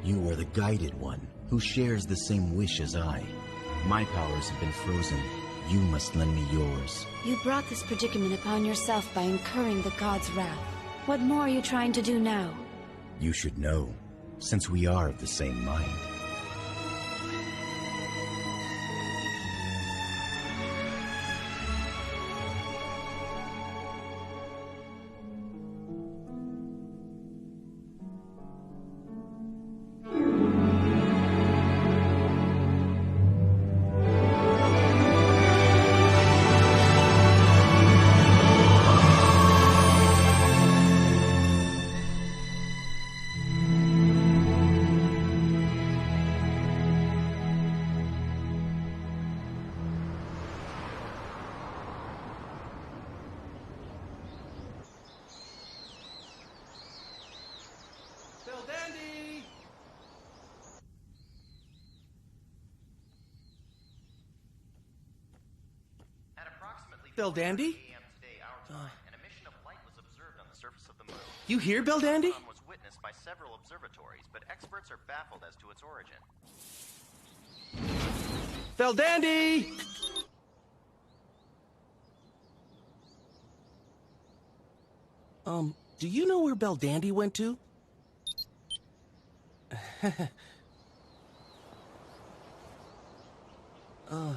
You are the guided one, who shares the same wish as I. My powers have been frozen. You must lend me yours. You brought this predicament upon yourself by incurring the god's wrath. What more are you trying to do now? You should know, since we are of the same mind. Belldandy! At approximately Belldandy? 4:30 a.m. today, our time, an emission of light was observed on the surface of the moon. You here, Belldandy? The phenomenon was witnessed by several observatories, but experts are baffled as to its origin. Belldandy! Do you know where Belldandy went to? Huh?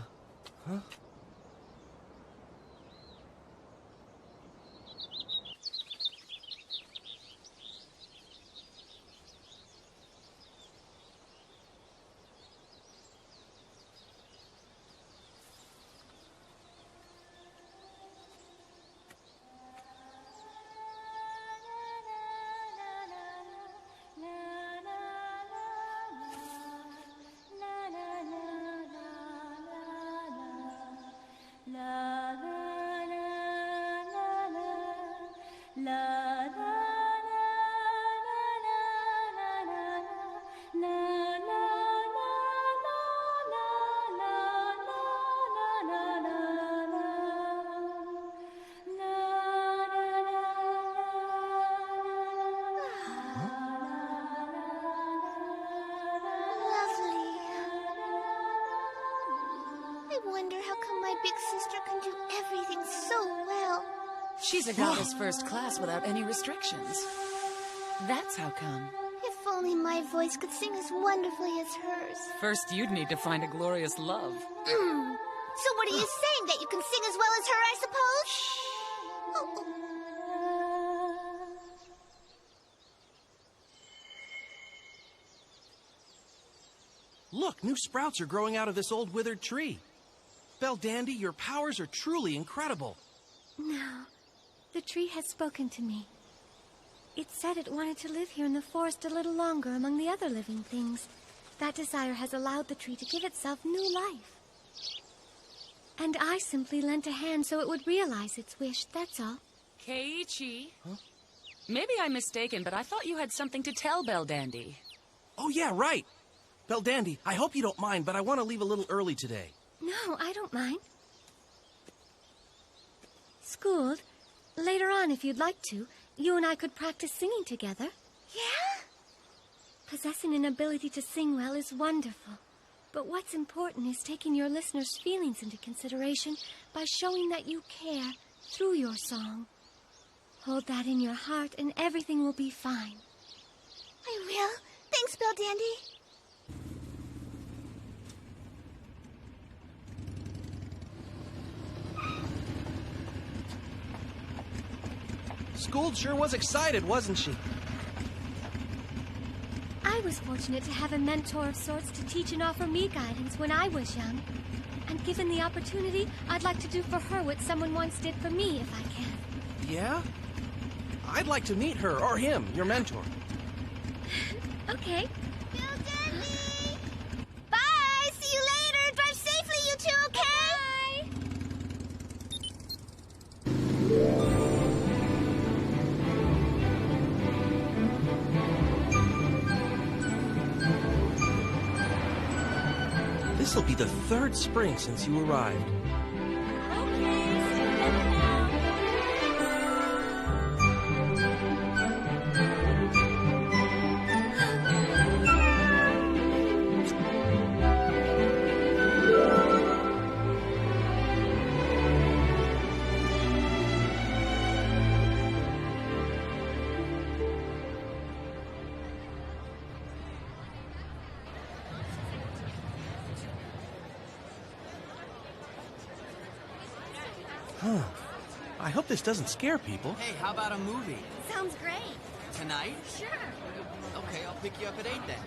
I wonder how come my big sister can do everything so well. She's a goddess first class without any restrictions. That's how come. If only my voice could sing as wonderfully as hers. First, you'd need to find a glorious love. So what are you saying, that you can sing as well as her, I suppose? Oh. Look, new sprouts are growing out of this old withered tree. Belldandy, your powers are truly incredible. No, the tree has spoken to me. It said it wanted to live here in the forest a little longer among the other living things. That desire has allowed the tree to give itself new life. And I simply lent a hand so it would realize its wish, that's all. Keiichi? Huh? Maybe I'm mistaken, but I thought you had something to tell Belldandy. Oh yeah, right. Belldandy, I hope you don't mind, but I want to leave a little early today. No, I don't mind. Schooled, later on if you'd like to, you and I could practice singing together. Yeah? Possessing an ability to sing well is wonderful. But what's important is taking your listeners' feelings into consideration by showing that you care through your song. Hold that in your heart and everything will be fine. I will. Thanks, Belldandy. Schooled sure was excited, wasn't she? I was fortunate to have a mentor of sorts to teach and offer me guidance when I was young. And given the opportunity, I'd like to do for her what someone once did for me if I can. Yeah? I'd like to meet her, or him, your mentor. Okay. Belldandy! Bye! See you later! Drive safely, you two, okay? This'll be the third spring since you arrived. Huh. I hope this doesn't scare people. Hey, how about a movie? Sounds great. Tonight? Sure. Okay, I'll pick you up at 8 then.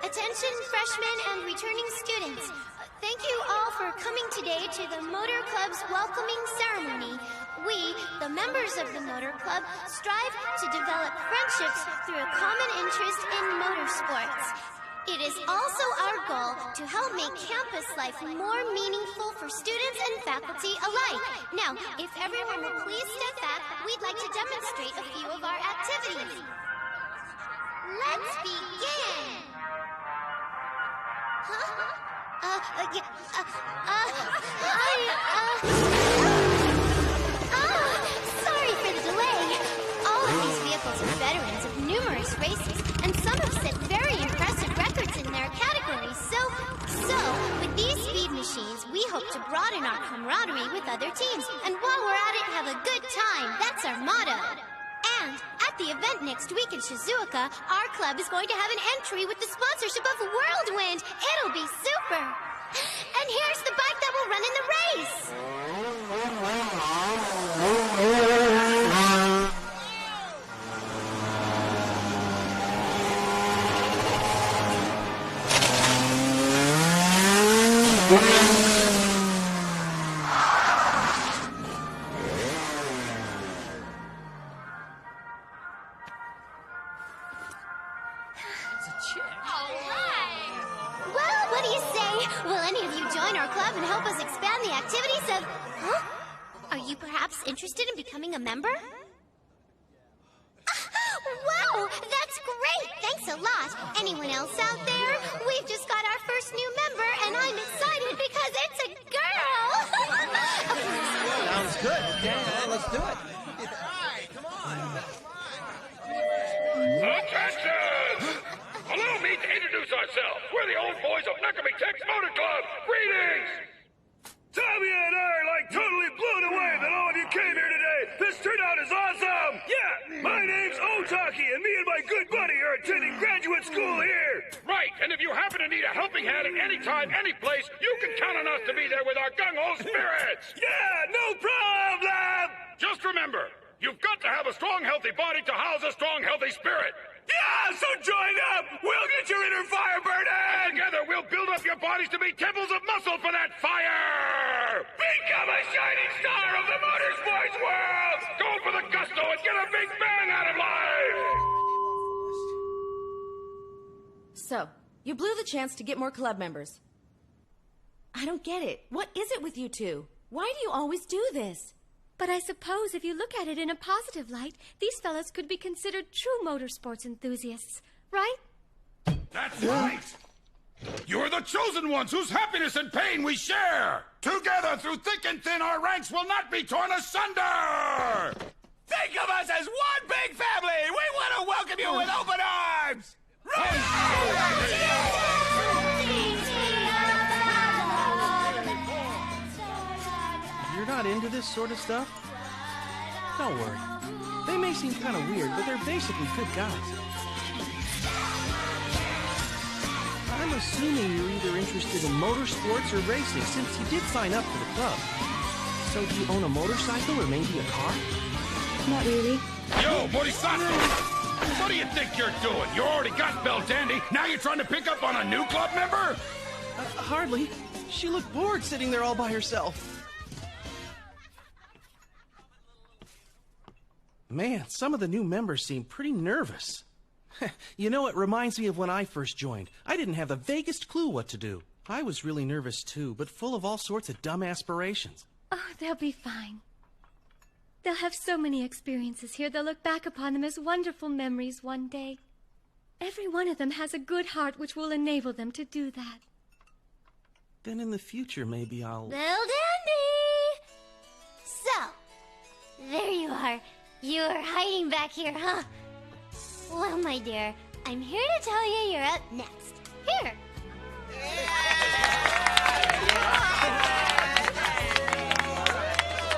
Attention freshmen and returning students. Thank you all for coming today to the Motor Club's welcoming ceremony. We, the members of the Motor Club, strive to develop friendships through a common interest in motorsports. It is also our goal to help make campus life more meaningful for students and faculty alike. Now, if everyone will please step back, we'd like to demonstrate a few of our activities. Let's begin! Sorry for the delay. All of these vehicles are veterans of numerous races, and some have set very impressive records in their categories. So, with these speed machines, we hope to broaden our camaraderie with other teams. And while we're at it, have a good time. That's our motto. And at the event next week in Shizuoka, our club is going to have an entry with the sponsorship of Whirlwind. It'll be super. And here's the bike that will run in the race. Well, what do you say? Will any of you join our club and help us expand the activities of... Huh? Are you perhaps interested in becoming a member? Wow, that's great! Thanks a lot. Anyone else out there? We've just got our first new member, and I'm excited because it's a girl! Sounds good. Okay, let's do it. Attention! Allow me to introduce ourselves. We're the old boys of Nakami Tech's Motor Club. Greetings! Tommy and I are like totally blown away that all of you came here today. This turnout is awesome! Yeah, my name's Otaki, and me and my good buddy are attending graduate school here. Right, and if you happen to need a helping hand at any time, any place, you can count on us to be there with our gung-ho spirits. Yeah, no problem! Just remember, you've got to have a strong, healthy body to house a strong, healthy spirit. Yeah, so join up! We'll get your inner fire burning! And together we'll build up your bodies to be temples of muscle for that fire! Become a shining star of the motorsports world! Go for the gusto and get a big bang out of life! So, you blew the chance to get more club members. I don't get it. What is it with you two? Why do you always do this? But I suppose if you look at it in a positive light, these fellows could be considered true motorsports enthusiasts, right? That's right! You're the chosen ones whose happiness and pain we share! Together, through thick and thin, our ranks will not be torn asunder! Think of us as one big family! We want to welcome you with open arms! You're not into this sort of stuff? Don't worry. They may seem kind of weird, but they're basically good guys. I'm assuming you're either interested in motorsports or racing, since you did sign up for the club. So do you own a motorcycle or maybe a car? Not really. Yo, Bodhisattva! What do you think you're doing? You already got Belle Dandy, now you're trying to pick up on a new club member? Hardly. She looked bored sitting there all by herself. Man, some of the new members seem pretty nervous. You know, it reminds me of when I first joined. I didn't have the vaguest clue what to do. I was really nervous too, but full of all sorts of dumb aspirations. Oh, they'll be fine. They'll have so many experiences here, they'll look back upon them as wonderful memories one day. Every one of them has a good heart which will enable them to do that. Then in the future, maybe I'll... Belle Dandy! So, there you are. You're hiding back here, huh? Well, my dear, I'm here to tell you you're up next. Here.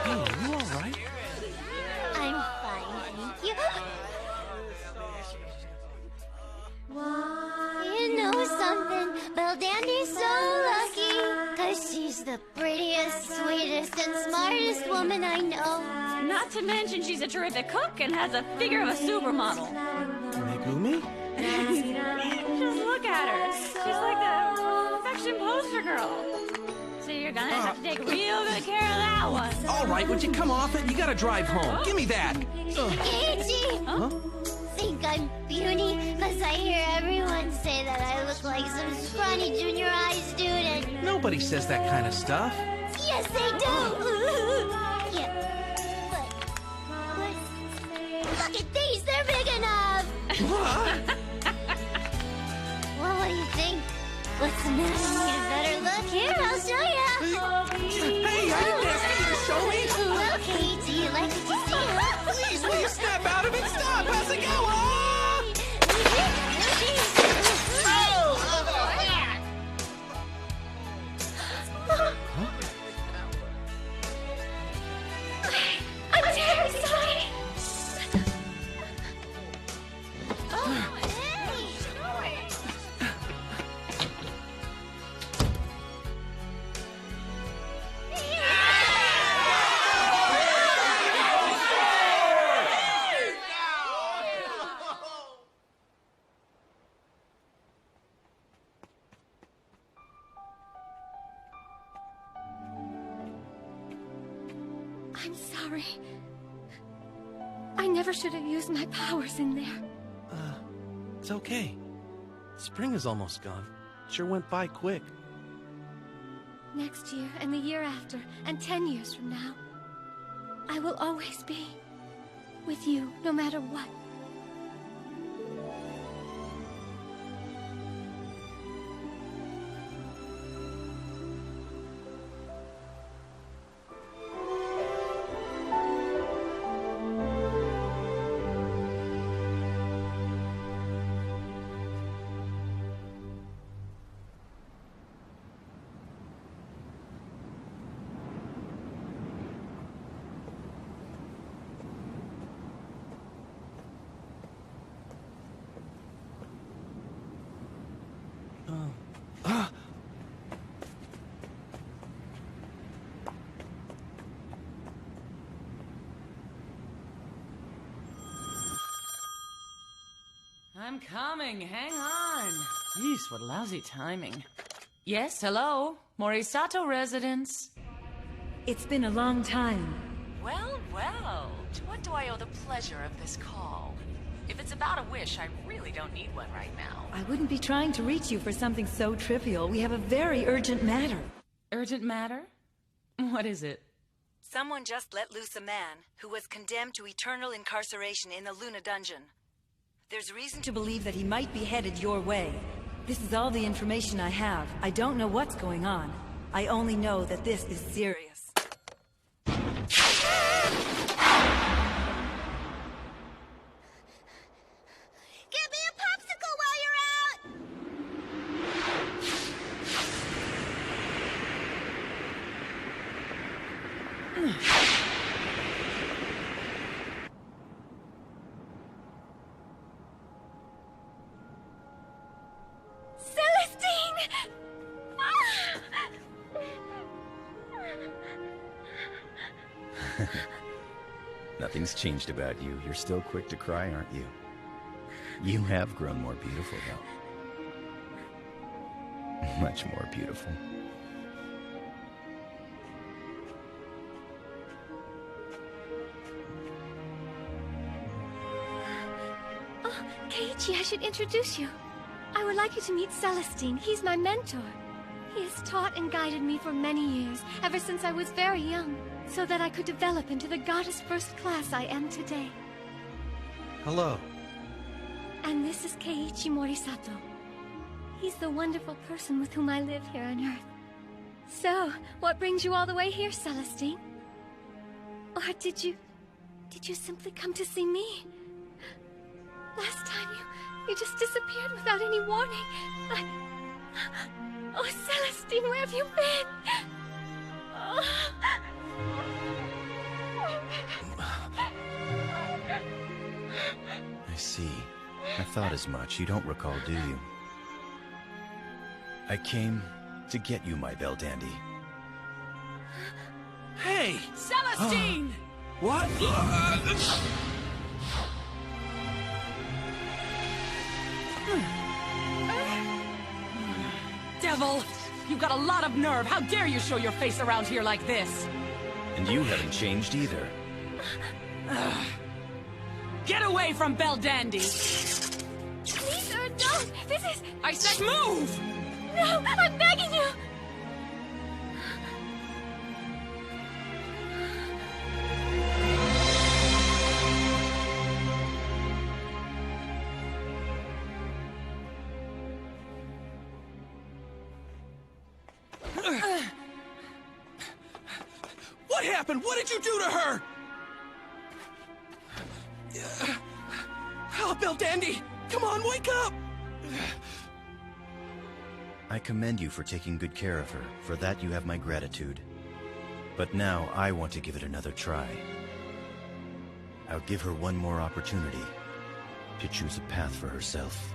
Hey, are you all right? I'm fine, thank you. You know something? Beldandy's so lucky. 'Cause she's the prettiest, sweetest, and smartest woman I know. Not to mention she's a terrific cook and has a figure of a supermodel. Megumi? Just look at her. She's like the perfection poster girl. So you're gonna have to take real good care of that one. All right, would you come off it? You gotta drive home. Give me that. Keiichi! Huh? Think I'm puny? 'Cause I hear everyone say that I look like some scrawny junior high student. Nobody says that kind of stuff. Yes, they do! Yeah, but look at these, they're big enough! Well, what do you think? What's the matter? Need a better look? Here, I'll show you! Hey, I didn't ask you to show me! Well, Keiichi, you like what you see, huh? Please, will you snap out of it? Stop! How's it going? I'm terribly sorry! I'm sorry. I never should have used my powers in there. It's okay. Spring is almost gone. Sure went by quick. Next year, and the year after, and 10 years from now, I will always be with you, no matter what. I'm coming. Hang on. Jeez, what lousy timing. Yes, hello. Morisato residence. It's been a long time. Well, well. To what do I owe the pleasure of this call? If it's about a wish, I really don't need one right now. I wouldn't be trying to reach you for something so trivial. We have a very urgent matter. Urgent matter? What is it? Someone just let loose a man who was condemned to eternal incarceration in the Luna Dungeon. There's reason to believe that he might be headed your way. This is all the information I have. I don't know what's going on. I only know that this is serious. Give me a popsicle while you're out! Celestine! Nothing's changed about you. You're still quick to cry, aren't you? You have grown more beautiful, though. Much more beautiful. Oh, Keiichi, I should introduce you. I would like you to meet Celestine. He's my mentor. He has taught and guided me for many years, ever since I was very young, so that I could develop into the goddess first class I am today. Hello. And this is Keiichi Morisato. He's the wonderful person with whom I live here on Earth. So, what brings you all the way here, Celestine? Or did you simply come to see me? Last time you just disappeared without any warning. Oh, Celestine, where have you been? Oh. I see. I thought as much. You don't recall, do you? I came to get you, my Belldandy. Hey! Celestine! What? Devil! You've got a lot of nerve. How dare you show your face around here like this? And you haven't changed either. Get away from Belldandy! Please, sir, don't! This is... I said move! No, I'm begging you! What happened? What did you do to her? Oh, Belldandy! Come on, wake up! I commend you for taking good care of her. For that you have my gratitude. But now I want to give it another try. I'll give her one more opportunity to choose a path for herself.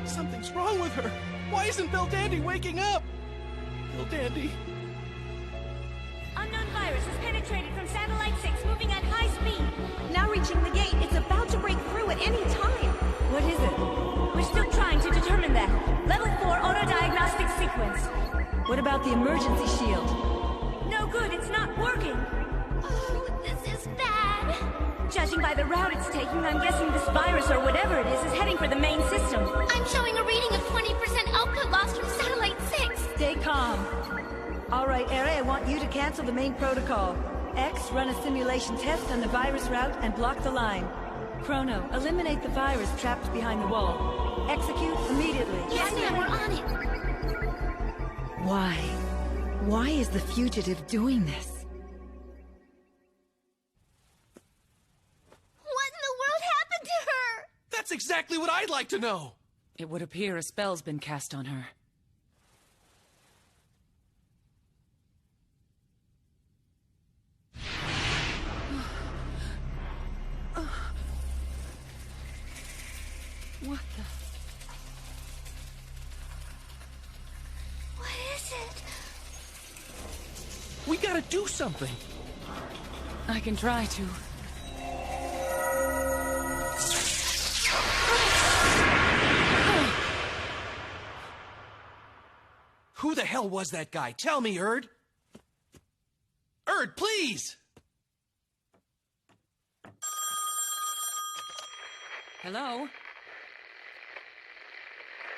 Something's wrong with her. Why isn't Belldandy waking up? Belldandy. Unknown virus has penetrated from Satellite 6, moving at high speed. Now reaching the gate, it's about to break through at any time. What is it? We're still trying to determine that. Level 4 auto-diagnostic sequence. What about the emergency shield? No good, it's not working. Oh, this is bad. Judging by the route it's taking, I'm guessing this virus or whatever it is heading for the main system. I'm showing a reading of 20% output loss from Satellite 6. Stay calm. All right, Ere, I want you to cancel the main protocol. X, run a simulation test on the virus route and block the line. Chrono, eliminate the virus trapped behind the wall. Execute immediately. Yes, ma'am, we're on it. Why? Why is the fugitive doing this? What in the world happened to her? That's exactly what I'd like to know. It would appear a spell's been cast on her. What the... What is it? We gotta do something. I can try to. Who the hell was that guy? Tell me, Erd. Erd, please! Hello?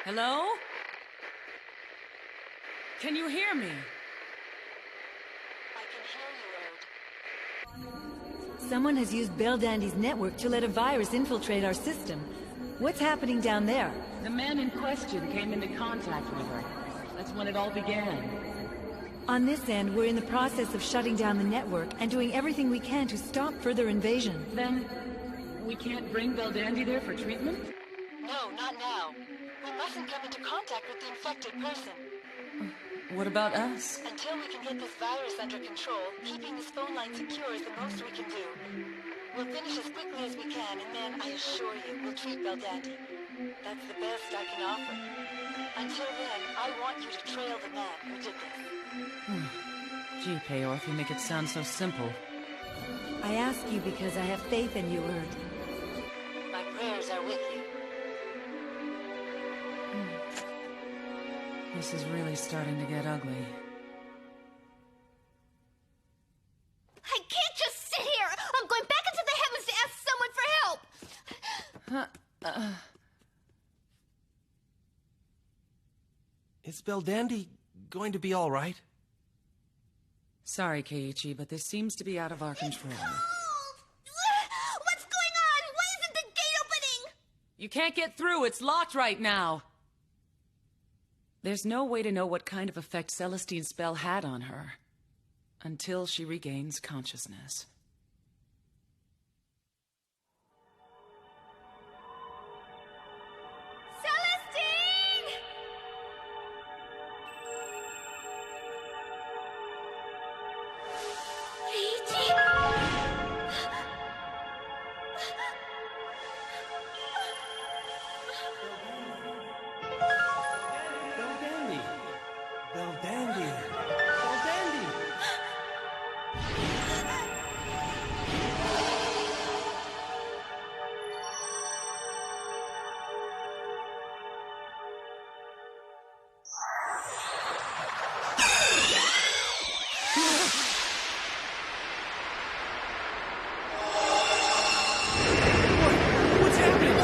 Hello? Can you hear me? Someone has used Belldandy's network to let a virus infiltrate our system. What's happening down there? The man in question came into contact with her. That's when it all began. On this end, we're in the process of shutting down the network and doing everything we can to stop further invasion. Then, we can't bring Belldandy there for treatment? No, not now. We mustn't come into contact with the infected person. What about us? Until we can get this virus under control, keeping this phone line secure is the most we can do. We'll finish as quickly as we can, and then, I assure you, we'll treat Belldandy. That's the best I can offer. Until then, I want you to trail the man who did this. Gee, Peyorth, you make it sound so simple. I ask you because I have faith in you, Erd. My prayers are with you. This is really starting to get ugly. I can't just sit here! I'm going back into the heavens to ask someone for help! Is Belldandy going to be all right? Sorry, Keiichi, but this seems to be out of our control. What's going on? Why isn't the gate opening? You can't get through. It's locked right now. There's no way to know what kind of effect Celestine's spell had on her until she regains consciousness. Celestine! Beldandy! Beldandy! Beldandy! What's happening?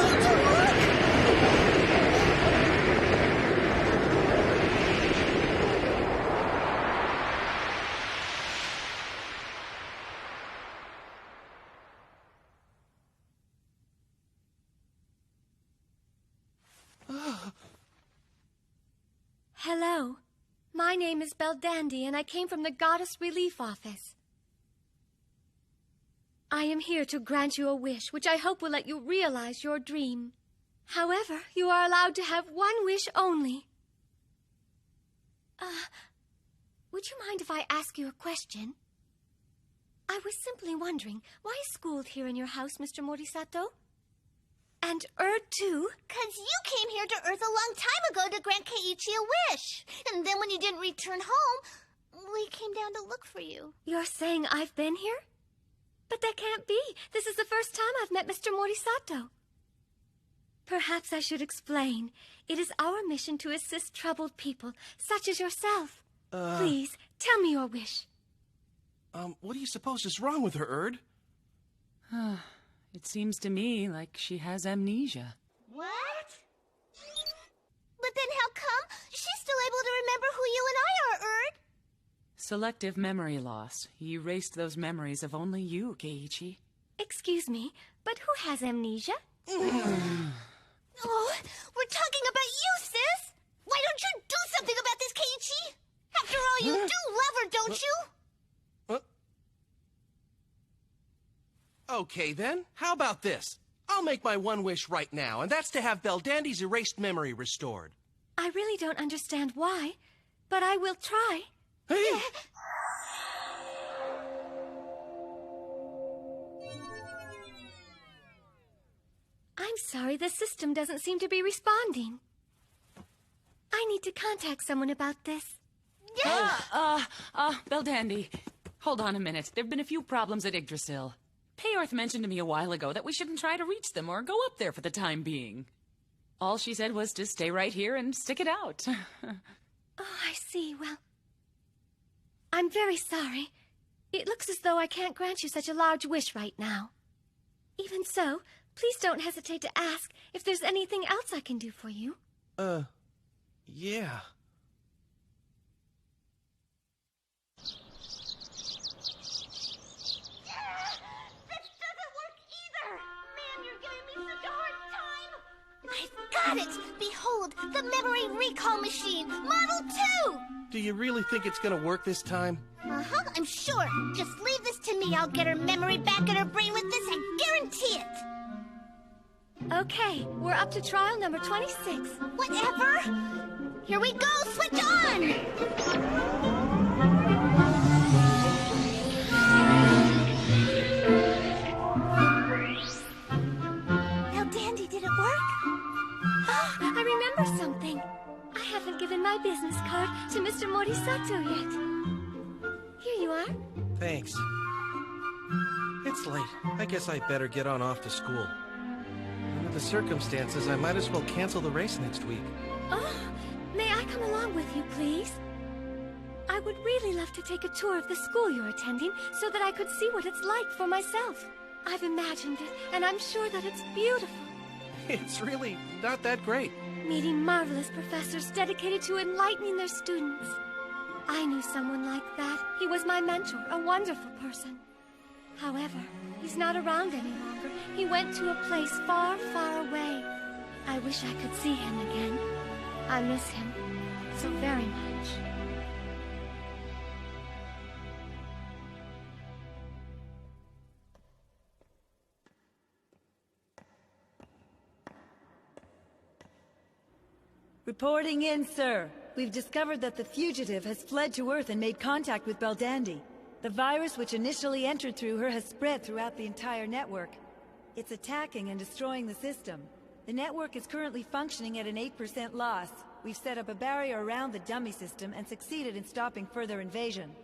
Hello. My name is Beldandy, and I came from the Goddess Relief Office. I am here to grant you a wish, which I hope will let you realize your dream. However, you are allowed to have one wish only. Would you mind if I ask you a question? I was simply wondering, why is schooled here in your house, Mr. Morisato? And Erd, too? 'Cause you came here to Earth a long time ago to grant Keiichi a wish. And then when you didn't return home, we came down to look for you. You're saying I've been here? But that can't be. This is the first time I've met Mr. Morisato. Perhaps I should explain. It is our mission to assist troubled people, such as yourself. Please, tell me your wish. What do you suppose is wrong with her, Erd? It seems to me like she has amnesia. What? But then how come she's still able to remember who you and I are, Erd? Selective memory loss. He erased those memories of only you, Keiichi. Excuse me, but who has amnesia? Oh, we're talking about you, sis! Why don't you do something about this, Keiichi? After all, you do love her, don't you? Okay, then. How about this? I'll make my one wish right now, and that's to have Beldandy's erased memory restored. I really don't understand why, but I will try. Hey! I'm sorry, the system doesn't seem to be responding. I need to contact someone about this. Beldandy, hold on a minute. There've been a few problems at Yggdrasil. Payorth mentioned to me a while ago that we shouldn't try to reach them or go up there for the time being. All she said was to stay right here and stick it out. Oh, I see. Well, I'm very sorry. It looks as though I can't grant you such a large wish right now. Even so, please don't hesitate to ask if there's anything else I can do for you. Yeah. I've got it! Behold, the memory recall machine, Model 2! Do you really think it's gonna work this time? Uh-huh, I'm sure. Just leave this to me. I'll get her memory back in her brain with this, I guarantee it! Okay, we're up to trial number 26. Whatever! Here we go! Switch on! Dandy, did it work? Oh, I remember something. I haven't given my business card to Mr. Morisato yet. Here you are. Thanks. It's late. I guess I better get on off to school. Under the circumstances, I might as well cancel the race next week. Oh, may I come along with you, please? I would really love to take a tour of the school you're attending so that I could see what it's like for myself. I've imagined it, and I'm sure that it's beautiful. It's really not that great. Meeting marvelous professors dedicated to enlightening their students. I knew someone like that. He was my mentor, a wonderful person. However, he's not around any longer. He went to a place far, far away. I wish I could see him again. I miss him. so very much. Reporting in, sir. We've discovered that the fugitive has fled to Earth and made contact with Belldandy. The virus which initially entered through her has spread throughout the entire network. It's attacking and destroying the system. The network is currently functioning at an 8% loss. We've set up a barrier around the dummy system and succeeded in stopping further invasion.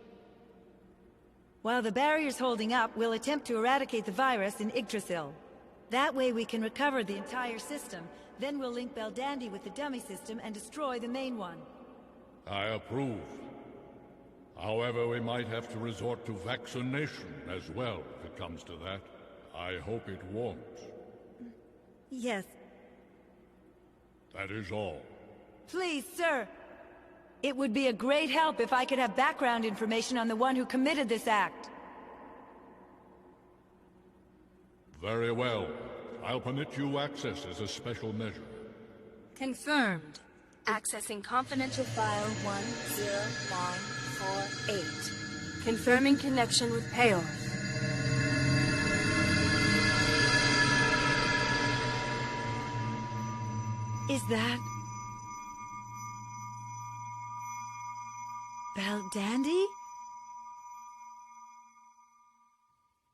While the barrier's holding up, we'll attempt to eradicate the virus in Yggdrasil. That way we can recover the entire system. Then we'll link Belldandy with the dummy system and destroy the main one. I approve. However, we might have to resort to vaccination as well, if it comes to that. I hope it won't. Yes. That is all. Please, sir. It would be a great help if I could have background information on the one who committed this act. Very well. I'll permit you access as a special measure. Confirmed. Accessing confidential file 10948. Confirming connection with Peor. Is that... Belldandy?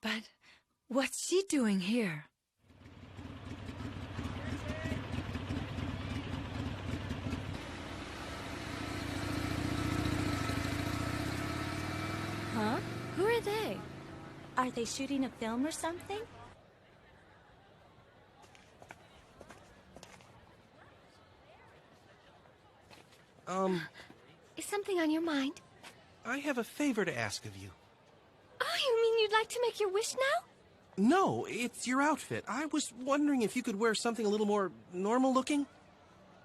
But what's she doing here? Huh? Who are they? Are they shooting a film or something? Is something on your mind? I have a favor to ask of you. Oh, you mean you'd like to make your wish now? No, it's your outfit. I was wondering if you could wear something a little more normal looking?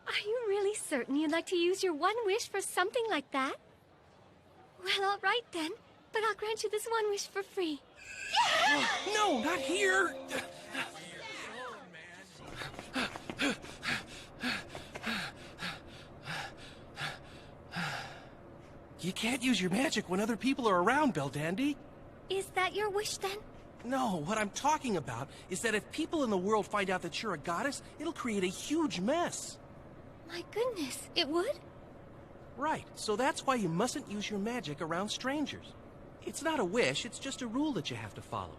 Are you really certain you'd like to use your one wish for something like that? Well, all right then. But I'll grant you this one wish for free. No, not here! You can't use your magic when other people are around, Belldandy. Is that your wish then? No, what I'm talking about is that if people in the world find out that you're a goddess, it'll create a huge mess. My goodness, it would? Right, so that's why you mustn't use your magic around strangers. It's not a wish, it's just a rule that you have to follow.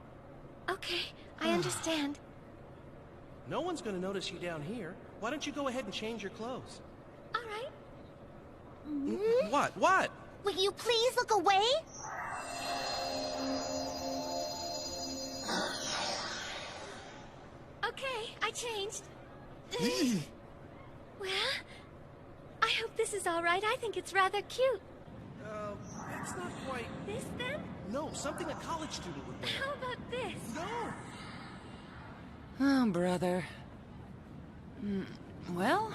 Okay, I understand. No one's gonna notice you down here. Why don't you go ahead and change your clothes? All right. What? What? Will you please look away? Okay, I changed. Well, I hope this is all right. I think it's rather cute. It's not quite... This, then? No, something a college student would wear. How about this? No! Oh, brother. Well...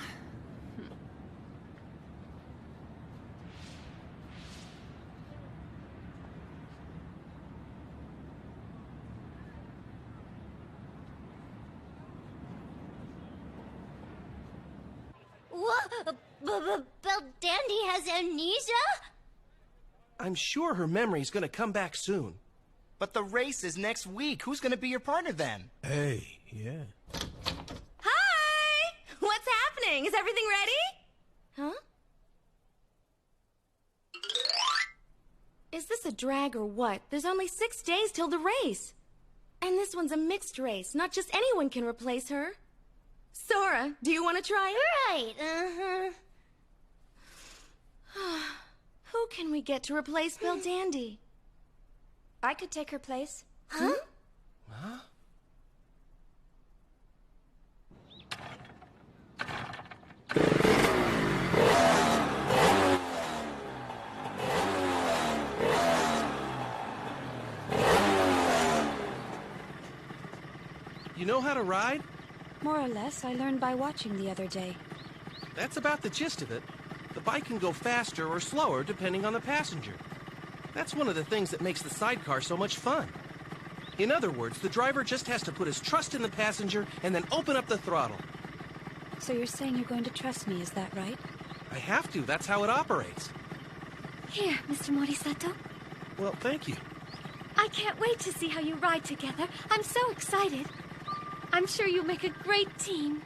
What? Belldandy has amnesia? I'm sure her memory's gonna come back soon. But the race is next week. Who's gonna be your partner then? Hey, yeah. Hi! What's happening? Is everything ready? Huh? Is this a drag or what? There's only 6 days till the race. And this one's a mixed race. Not just anyone can replace her. Sora, do you want to try it? Right, Who can we get to replace Belldandy? I could take her place. Huh? Huh? You know how to ride? More or less, I learned by watching the other day. That's about the gist of it. The bike can go faster or slower depending on the passenger. That's one of the things that makes the sidecar so much fun. In other words, the driver just has to put his trust in the passenger and then open up the throttle. So you're saying you're going to trust me, is that right? I have to. That's how it operates. Here, Mr. Morisato. Well, thank you. I can't wait to see how you ride together. I'm so excited. I'm sure you'll make a great team.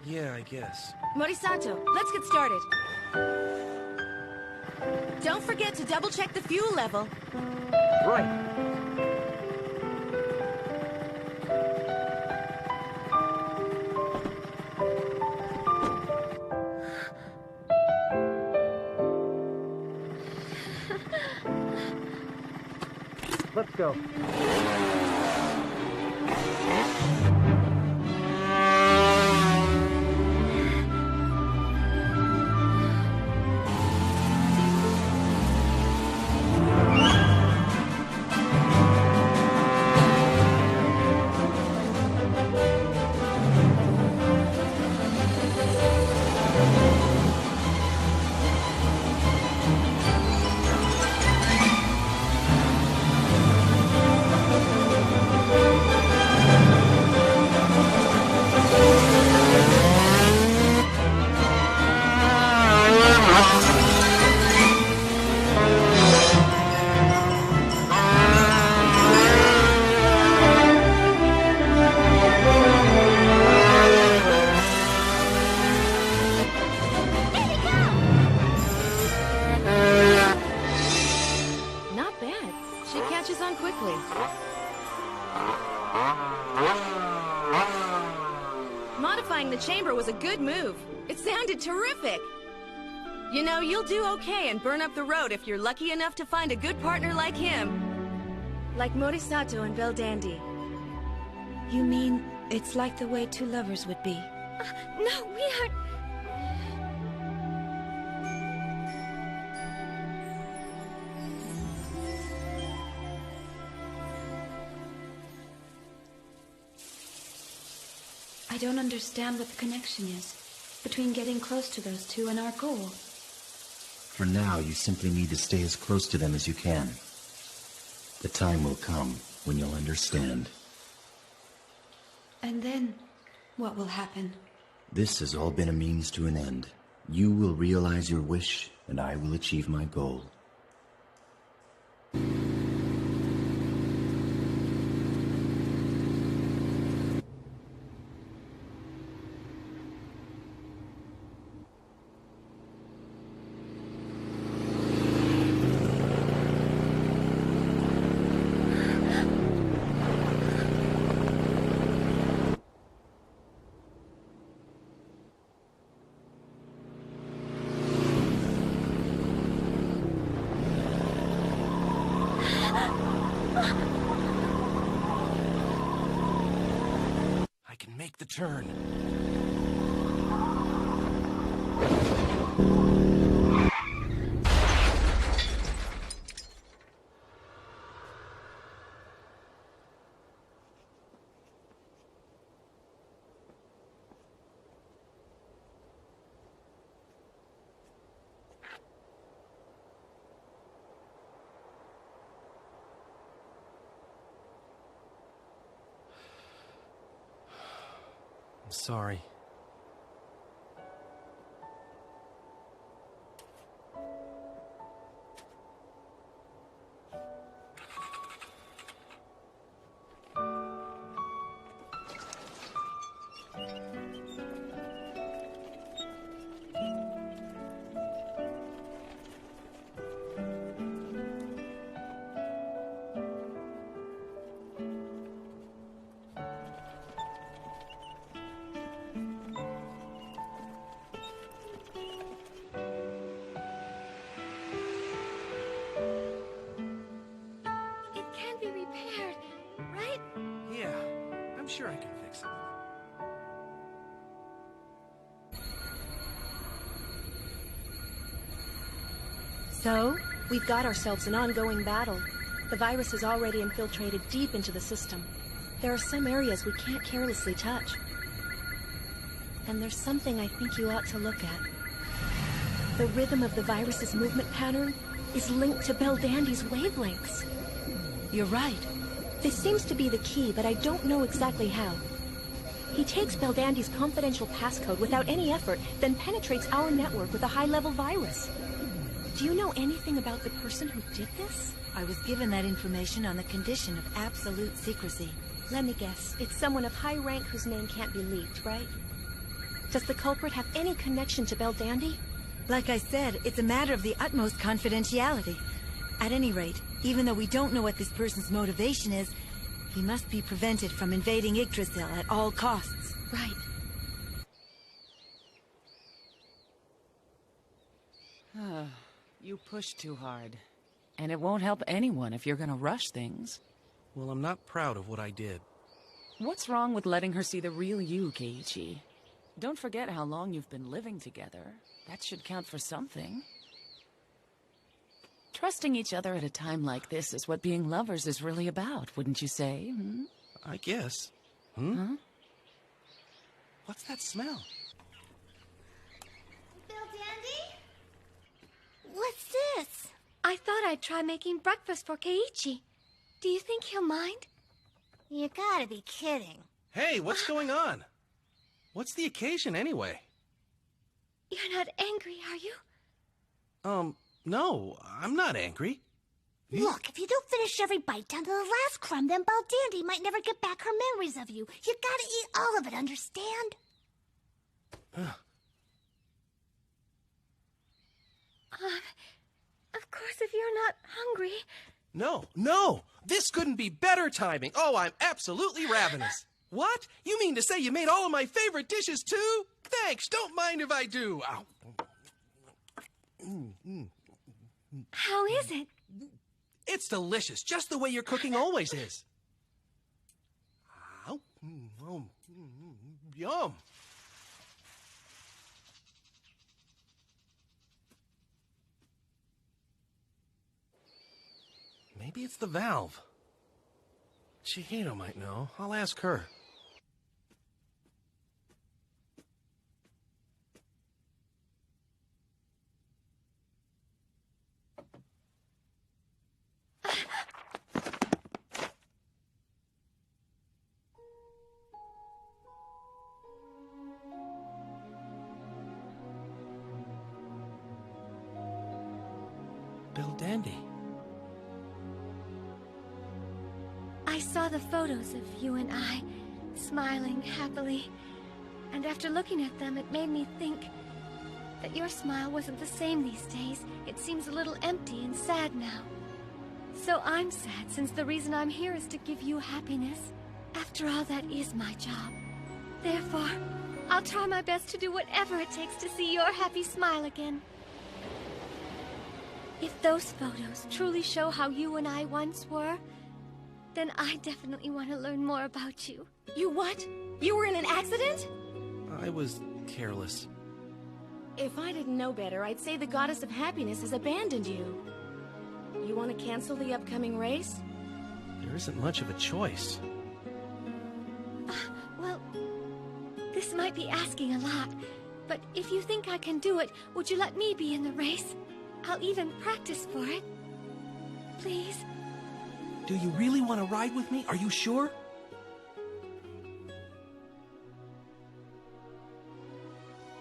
Yeah, I guess. Morisato, let's get started. Don't forget to double-check the fuel level. Right. Let's go. Modifying the chamber was a good move. It sounded terrific. You know, you'll do okay and burn up the road if you're lucky enough to find a good partner like him. Like Morisato and Belldandy. You mean it's like the way two lovers would be? No, we aren't... I don't understand what the connection is between getting close to those two and our goal. For now, you simply need to stay as close to them as you can. The time will come when you'll understand. And then, what will happen? This has all been a means to an end. You will realize your wish, and I will achieve my goal. I can make the turn. Sorry. Sure I can fix it. So, we've got ourselves an ongoing battle. The virus has already infiltrated deep into the system. There are some areas we can't carelessly touch. And there's something I think you ought to look at. The rhythm of the virus's movement pattern is linked to Belldandy's wavelengths. You're right. This seems to be the key, but I don't know exactly how. He takes Beldandy's confidential passcode without any effort, then penetrates our network with a high-level virus. Do you know anything about the person who did this? I was given that information on the condition of absolute secrecy. Let me guess. It's someone of high rank whose name can't be leaked, right? Does the culprit have any connection to Beldandy? Like I said, it's a matter of the utmost confidentiality. At any rate, even though we don't know what this person's motivation is, he must be prevented from invading Yggdrasil at all costs. Right. You pushed too hard. And it won't help anyone if you're gonna rush things. Well, I'm not proud of what I did. What's wrong with letting her see the real you, Keiichi? Don't forget how long you've been living together. That should count for something. Trusting each other at a time like this is what being lovers is really about, wouldn't you say? Hmm? I guess. Huh? What's that smell? Beldandy? What's this? I thought I'd try making breakfast for Keiichi. Do you think he'll mind? You gotta be kidding. Hey, what's going on? What's the occasion, anyway? You're not angry, are you? No, I'm not angry. Look, if you don't finish every bite down to the last crumb, then Beldandy might never get back her memories of you. You gotta eat all of it, understand? Of course, if you're not hungry... No! This couldn't be better timing. Oh, I'm absolutely ravenous. What? You mean to say you made all of my favorite dishes, too? Thanks, don't mind if I do. Ow. How is it? It's delicious, just the way your cooking always is. Ow. Yum. Maybe it's the valve. Chihiro might know. I'll ask her. Beldandy. I saw the photos of you and I, smiling happily. And after looking at them, it made me think that your smile wasn't the same these days. It seems a little empty and sad now. So I'm sad, since the reason I'm here is to give you happiness. After all, that is my job. Therefore, I'll try my best to do whatever it takes to see your happy smile again. If those photos truly show how you and I once were, then I definitely want to learn more about you. You what? You were in an accident? I was careless. If I didn't know better, I'd say the Goddess of Happiness has abandoned you. You want to cancel the upcoming race? There isn't much of a choice. Well, this might be asking a lot, but if you think I can do it, would you let me be in the race? I'll even practice for it. Please? Do you really want to ride with me? Are you sure?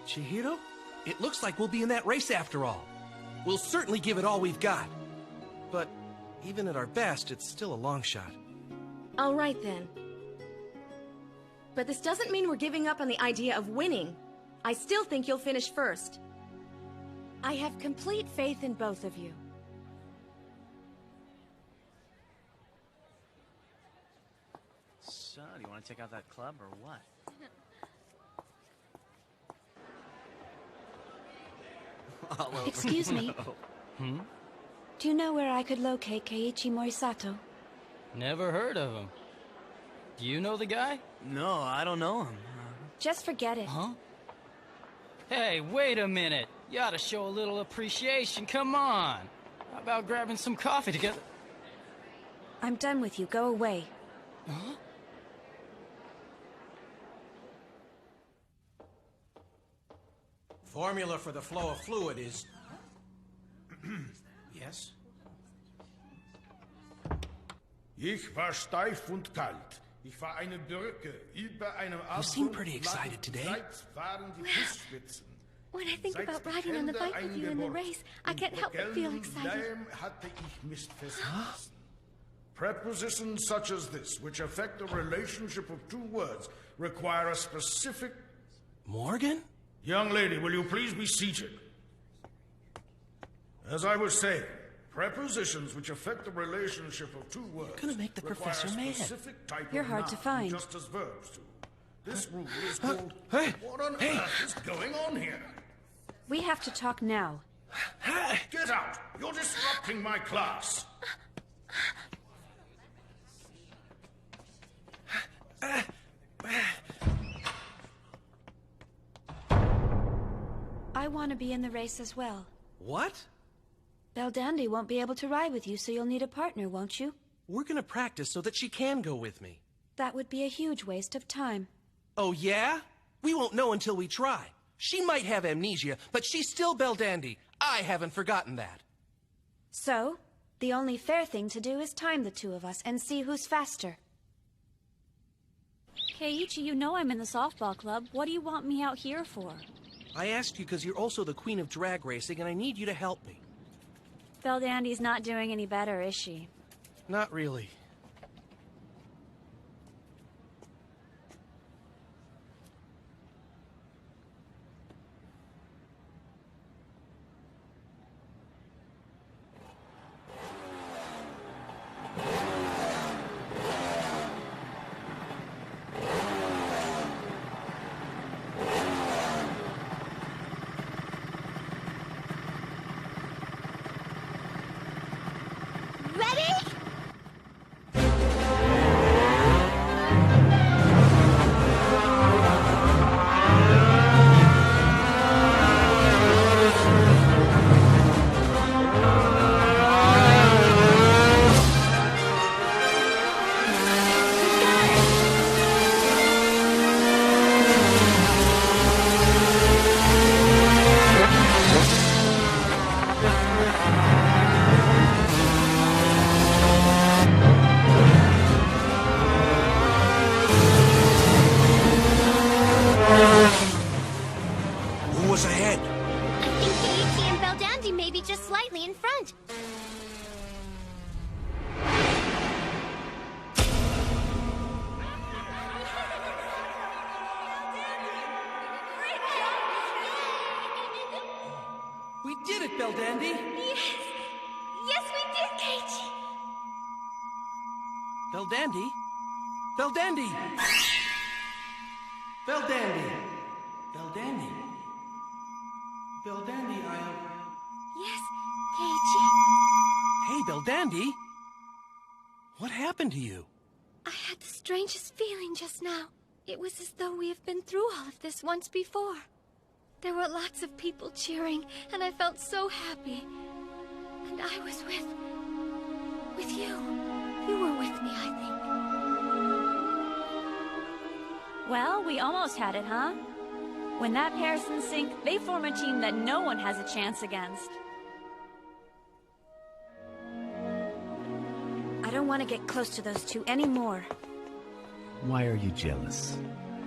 Chihiro? It looks like we'll be in that race after all. We'll certainly give it all we've got. But even at our best, it's still a long shot. All right, then. But this doesn't mean we're giving up on the idea of winning. I still think you'll finish first. I have complete faith in both of you. So, do you want to check out that club or what? Excuse me. Hmm? Do you know where I could locate Keiichi Morisato? Never heard of him. Do you know the guy? No, I don't know him. Just forget it. Huh? Hey, wait a minute. You ought to show a little appreciation. Come on. How about grabbing some coffee together? I'm done with you. Go away. Huh? Formula for the flow of fluid is... Yes? Ich war steif und kalt. Ich war eine Brücke über einem You seem pretty excited today. Waren die Fußspitzen. When I think about riding on the bike with you in the race, I can't help but feel excited. Hatte ich Mist festgelassen. Prepositions such as this, which affect the relationship of two words, require a specific... Morgan? Young lady, will you please be seated? As I was saying, prepositions which affect the relationship of two words Gonna make the professor mad. You're hard to find. Just as verbs do. This rule is called... What on earth is going on here? We have to talk now. Get out! You're disrupting my class. I want to be in the race as well. What? Belldandy won't be able to ride with you, so you'll need a partner, won't you? We're gonna practice so that she can go with me. That would be a huge waste of time. Oh, yeah? We won't know until we try. She might have amnesia, but she's still Belldandy. I haven't forgotten that. So, the only fair thing to do is time the two of us and see who's faster. Keiichi, you know I'm in the softball club. What do you want me out here for? I asked you because you're also the queen of drag racing, and I need you to help me. Belldandy's not doing any better, is she? Not really. We did it, Belldandy! Yes! Yes, we did, Keiichi! Belldandy? Belldandy! Belldandy! Belldandy! Belldandy, Yes, Keiichi. Hey, Belldandy! What happened to you? I had the strangest feeling just now. It was as though we have been through all of this once before. There were lots of people cheering, and I felt so happy. And I was with you. You were with me, I think. Well, we almost had it, huh? When that pair's in sync, they form a team that no one has a chance against. I don't want to get close to those two anymore. Why are you jealous?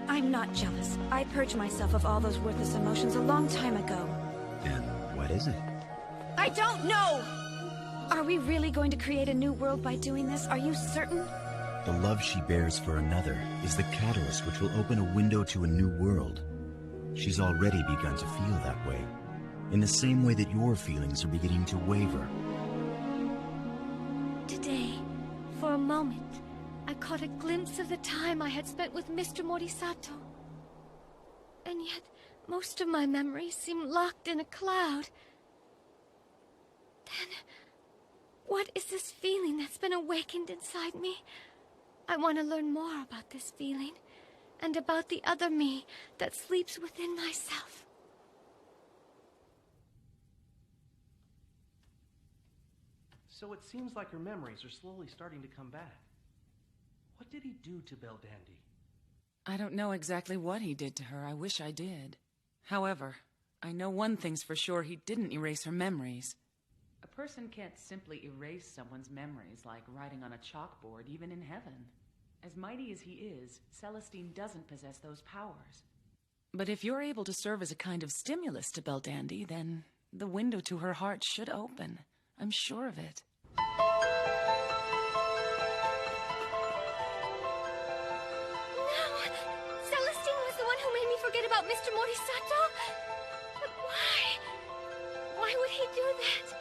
I'm not jealous. I purged myself of all those worthless emotions a long time ago. Then what is it? I don't know! Are we really going to create a new world by doing this? Are you certain? The love she bears for another is the catalyst which will open a window to a new world. She's already begun to feel that way, in the same way that your feelings are beginning to waver. Today, for a moment, I caught a glimpse of the time I had spent with Mr. Morisato. And yet, most of my memories seem locked in a cloud. Then, what is this feeling that's been awakened inside me? I want to learn more about this feeling, and about the other me that sleeps within myself. So it seems like her memories are slowly starting to come back. What did he do to Belldandy? I don't know exactly what he did to her. I wish I did. However, I know one thing's for sure. He didn't erase her memories. A person can't simply erase someone's memories like writing on a chalkboard, even in heaven. As mighty as he is, Celestine doesn't possess those powers. But if you're able to serve as a kind of stimulus to Belldandy, then the window to her heart should open. I'm sure of it. Celestine was the one who made me forget about Mr. Morisato? But why? Why would he do that?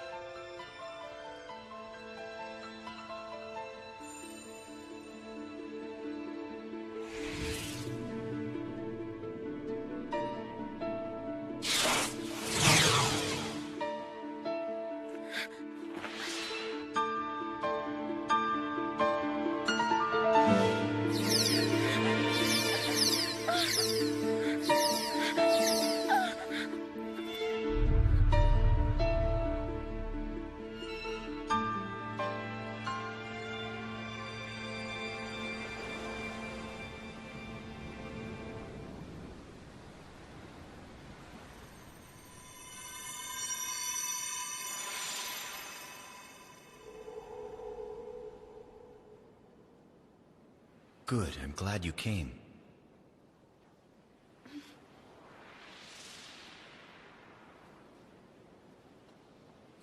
Good, I'm glad you came.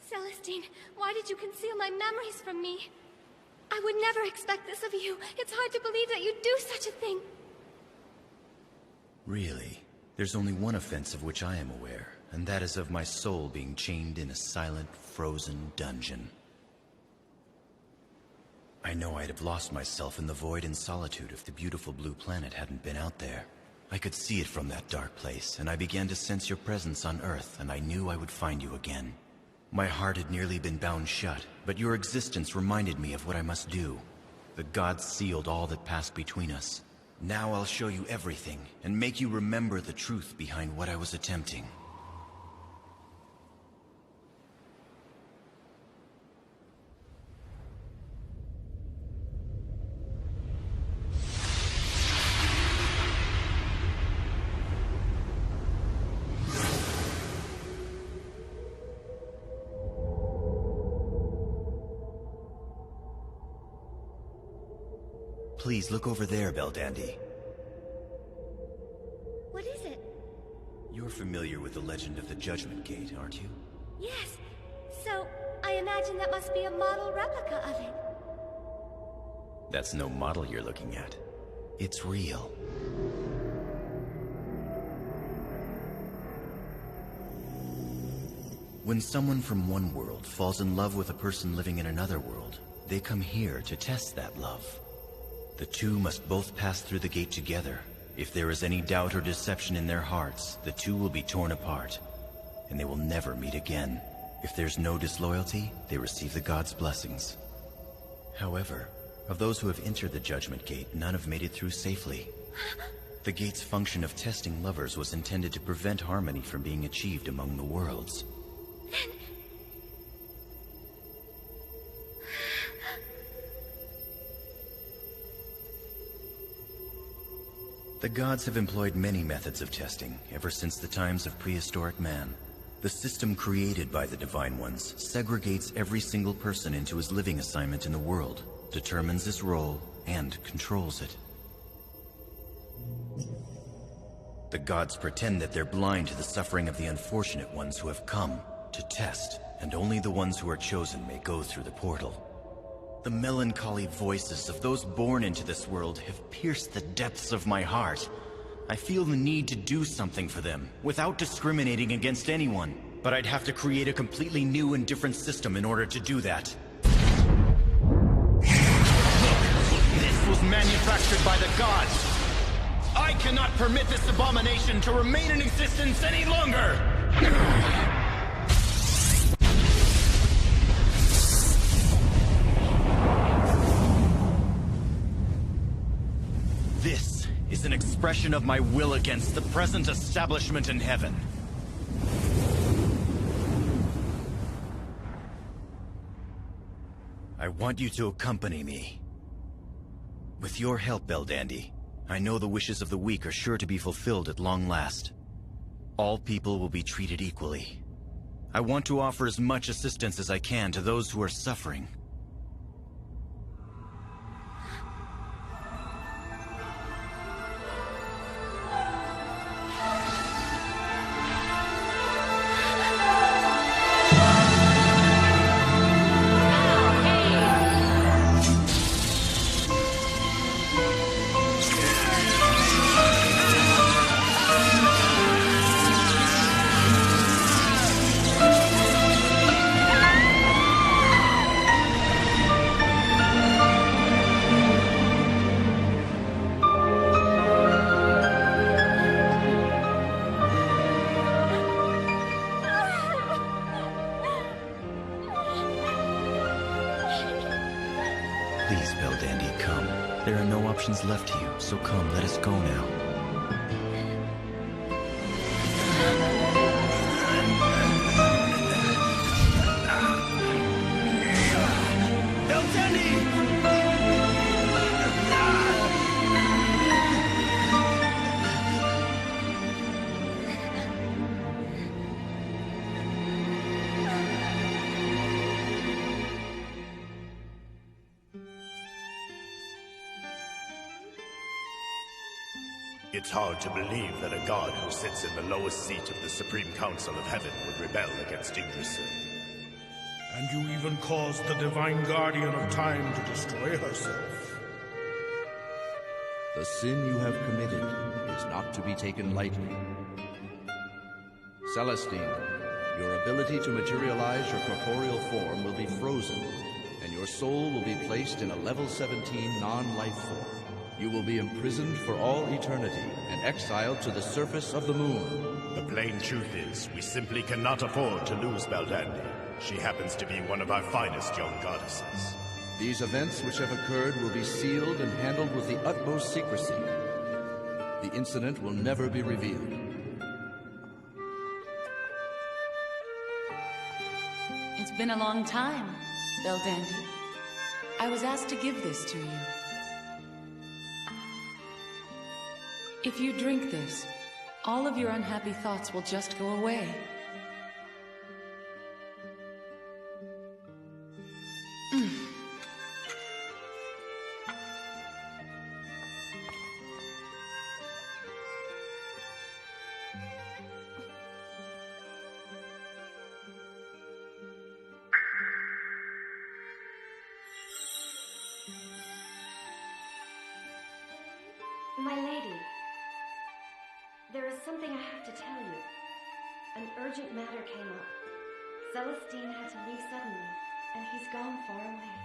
Celestine, why did you conceal my memories from me? I would never expect this of you. It's hard to believe that you'd do such a thing. Really? There's only one offense of which I am aware, and that is of my soul being chained in a silent, frozen dungeon. I know I'd have lost myself in the void and solitude if the beautiful blue planet hadn't been out there. I could see it from that dark place, and I began to sense your presence on Earth, and I knew I would find you again. My heart had nearly been bound shut, but your existence reminded me of what I must do. The gods sealed all that passed between us. Now I'll show you everything, and make you remember the truth behind what I was attempting. Please look over there, Belldandy. What is it? You're familiar with the legend of the Judgment Gate, aren't you? Yes. So, I imagine that must be a model replica of it. That's no model you're looking at. It's real. When someone from one world falls in love with a person living in another world, they come here to test that love. The two must both pass through the gate together. If there is any doubt or deception in their hearts, the two will be torn apart, and they will never meet again. If there's no disloyalty, they receive the gods' blessings. However, of those who have entered the Judgment Gate, none have made it through safely. The gate's function of testing lovers was intended to prevent harmony from being achieved among the worlds. The gods have employed many methods of testing, ever since the times of prehistoric man. The system created by the Divine Ones segregates every single person into his living assignment in the world, determines his role, and controls it. The gods pretend that they're blind to the suffering of the unfortunate ones who have come to test, and only the ones who are chosen may go through the portal. The melancholy voices of those born into this world have pierced the depths of my heart. I feel the need to do something for them, without discriminating against anyone. But I'd have to create a completely new and different system in order to do that. Look, this was manufactured by the gods. I cannot permit this abomination to remain in existence any longer! This is an expression of my will against the present establishment in heaven. I want you to accompany me. With your help, Belldandy, I know the wishes of the weak are sure to be fulfilled at long last. All people will be treated equally. I want to offer as much assistance as I can to those who are suffering. Please, Belldandy, come. There are no options left to you, so come, let us go now. It's hard to believe that a god who sits in the lowest seat of the Supreme Council of Heaven would rebel against Yggdrasil. And you even caused the Divine Guardian of Time to destroy herself. The sin you have committed is not to be taken lightly. Celestine, your ability to materialize your corporeal form will be frozen, and your soul will be placed in a level 17 non-life form. You will be imprisoned for all eternity and exiled to the surface of the moon. The plain truth is, we simply cannot afford to lose Belldandy. She happens to be one of our finest young goddesses. These events which have occurred will be sealed and handled with the utmost secrecy. The incident will never be revealed. It's been a long time, Belldandy. I was asked to give this to you. If you drink this, all of your unhappy thoughts will just go away. My lady, there is something I have to tell you. An urgent matter came up. Celestine had to leave suddenly, and he's gone far away.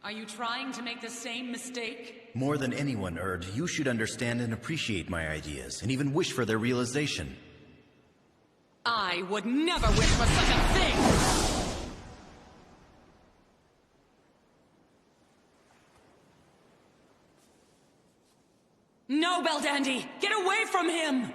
Are you trying to make the same mistake? More than anyone, Erd, you should understand and appreciate my ideas, and even wish for their realization. I would never wish for such a thing! No, Belldandy! Get away from him!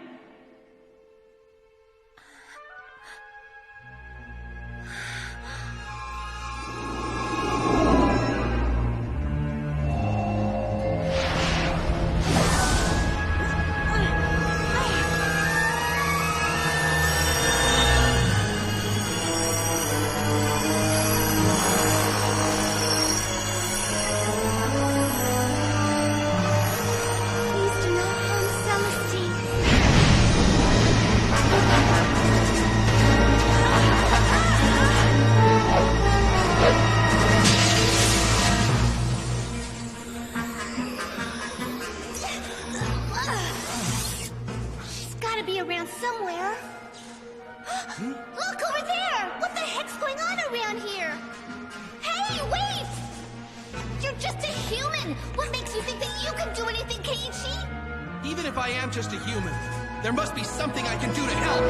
Even if I am just a human, there must be something I can do to help!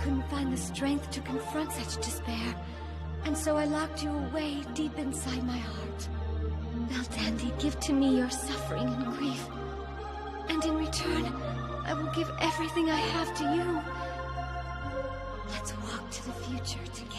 couldn't find the strength to confront such despair, and so I locked you away deep inside my heart. Belldandy, give to me your suffering and grief, and in return, I will give everything I have to you. Let's walk to the future together.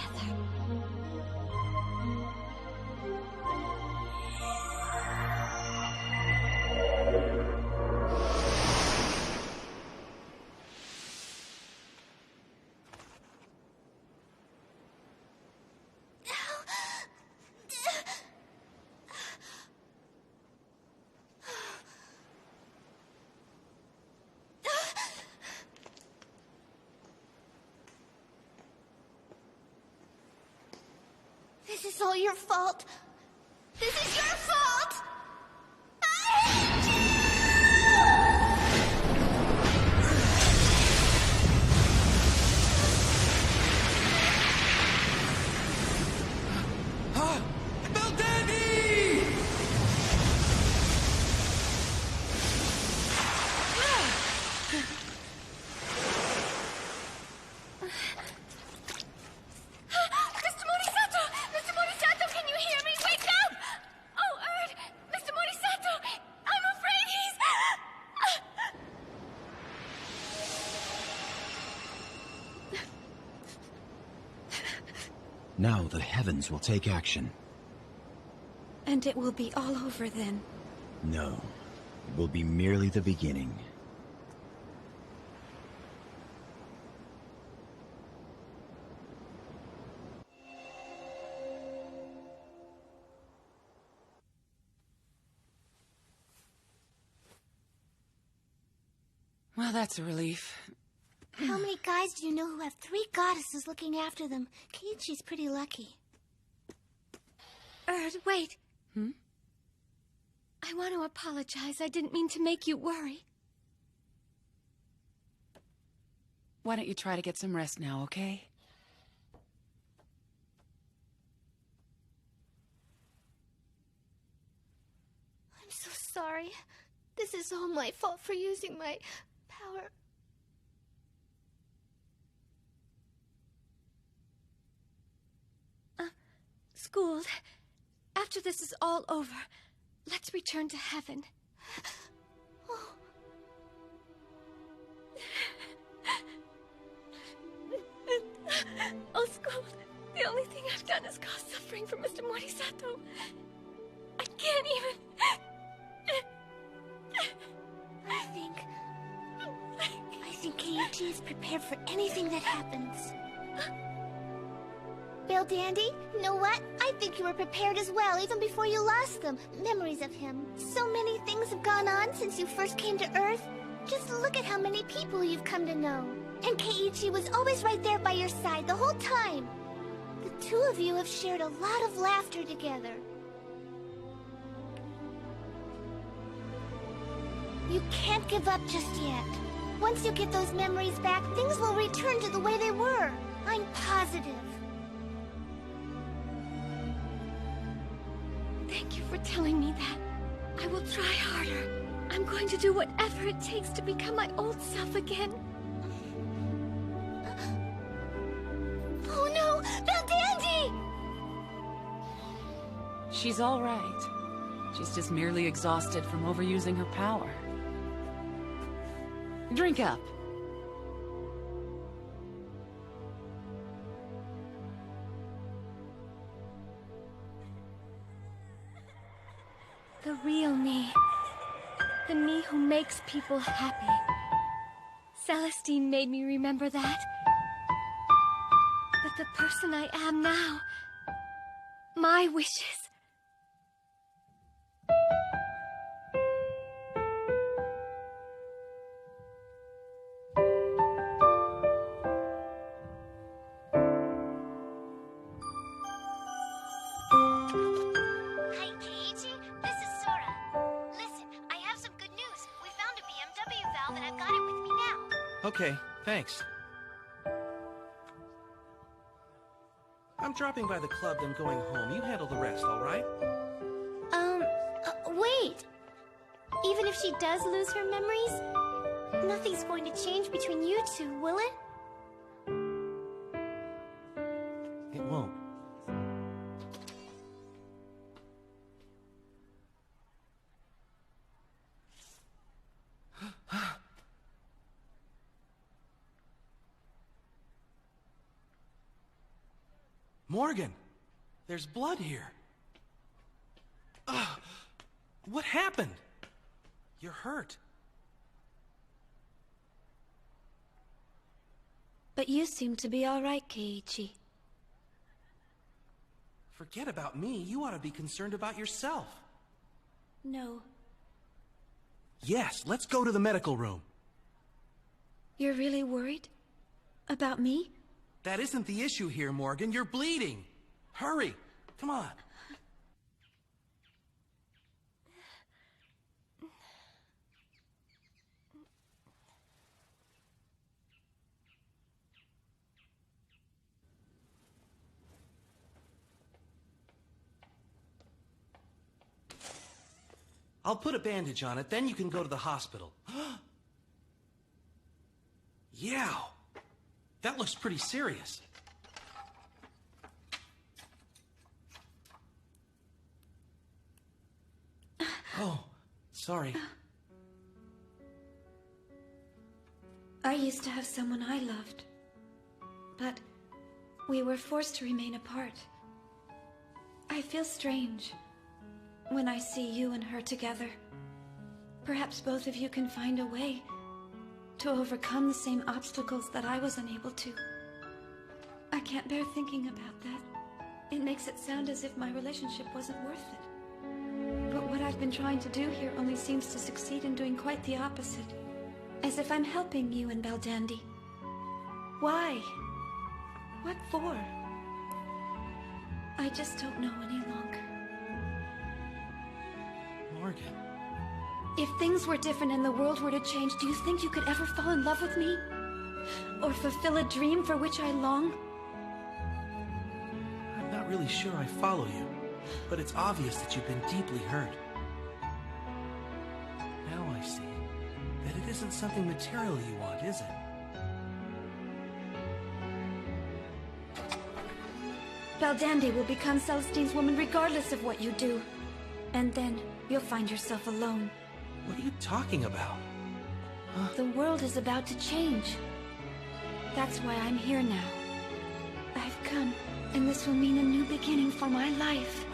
This is all your fault. This is your fault! I hate you! Belldandy! Mr. Morisato! Mr. Morisato, can you hear me? Wake up! Oh, Erd! Mr. Morisato! I'm afraid he's... Now the heavens will take action. And it will be all over then. No, it will be merely the beginning. Well, that's a relief. How many guys do you know who have 3 goddesses looking after them? Keiichi's pretty lucky. Erd, wait. I want to apologize. I didn't mean to make you worry. Why don't you try to get some rest now, okay? I'm so sorry. This is all my fault for using my power. School, after this is all over, let's return to heaven. Oh, School, the only thing I've done is cause suffering for Mr. Morisato. I can't even... I think Keiichi is prepared for anything that happens. Belldandy, you know what? I think you were prepared as well, even before you lost them. Memories of him. So many things have gone on since you first came to Earth. Just look at how many people you've come to know. And Keiichi was always right there by your side the whole time. The 2 of you have shared a lot of laughter together. You can't give up just yet. Once you get those memories back, things will return to the way they were. I'm positive. Thank you for telling me that. I will try harder. I'm going to do whatever it takes to become my old self again. Oh no! Belldandy! She's all right. She's just merely exhausted from overusing her power. Drink up. The real me. The me who makes people happy. Celestine made me remember that. But the person I am now... my wishes... Okay, thanks. I'm dropping by the club, then going home. You handle the rest, all right? Wait! Even if she does lose her memories, nothing's going to change between you 2, will it? Morgan, there's blood here. What happened? You're hurt. But you seem to be all right, Keiichi. Forget about me. You ought to be concerned about yourself. No. Yes, let's go to the medical room. You're really worried? About me? That isn't the issue here, Morgan. You're bleeding. Hurry. Come on. I'll put a bandage on it, then you can go to the hospital. Yeah, that looks pretty serious. Oh, sorry. I used to have someone I loved. But we were forced to remain apart. I feel strange when I see you and her together. Perhaps both of you can find a way to overcome the same obstacles that I was unable to. I can't bear thinking about that. It makes it sound as if my relationship wasn't worth it. But what I've been trying to do here only seems to succeed in doing quite the opposite. As if I'm helping you and Belldandy. Why? What for? I just don't know any longer. Morgan. If things were different and the world were to change, do you think you could ever fall in love with me? Or fulfill a dream for which I long? I'm not really sure I follow you, but it's obvious that you've been deeply hurt. Now I see that it isn't something material you want, is it? Belldandy will become Celestine's woman regardless of what you do. And then you'll find yourself alone. What are you talking about? Huh? The world is about to change. That's why I'm here now. I've come, and this will mean a new beginning for my life.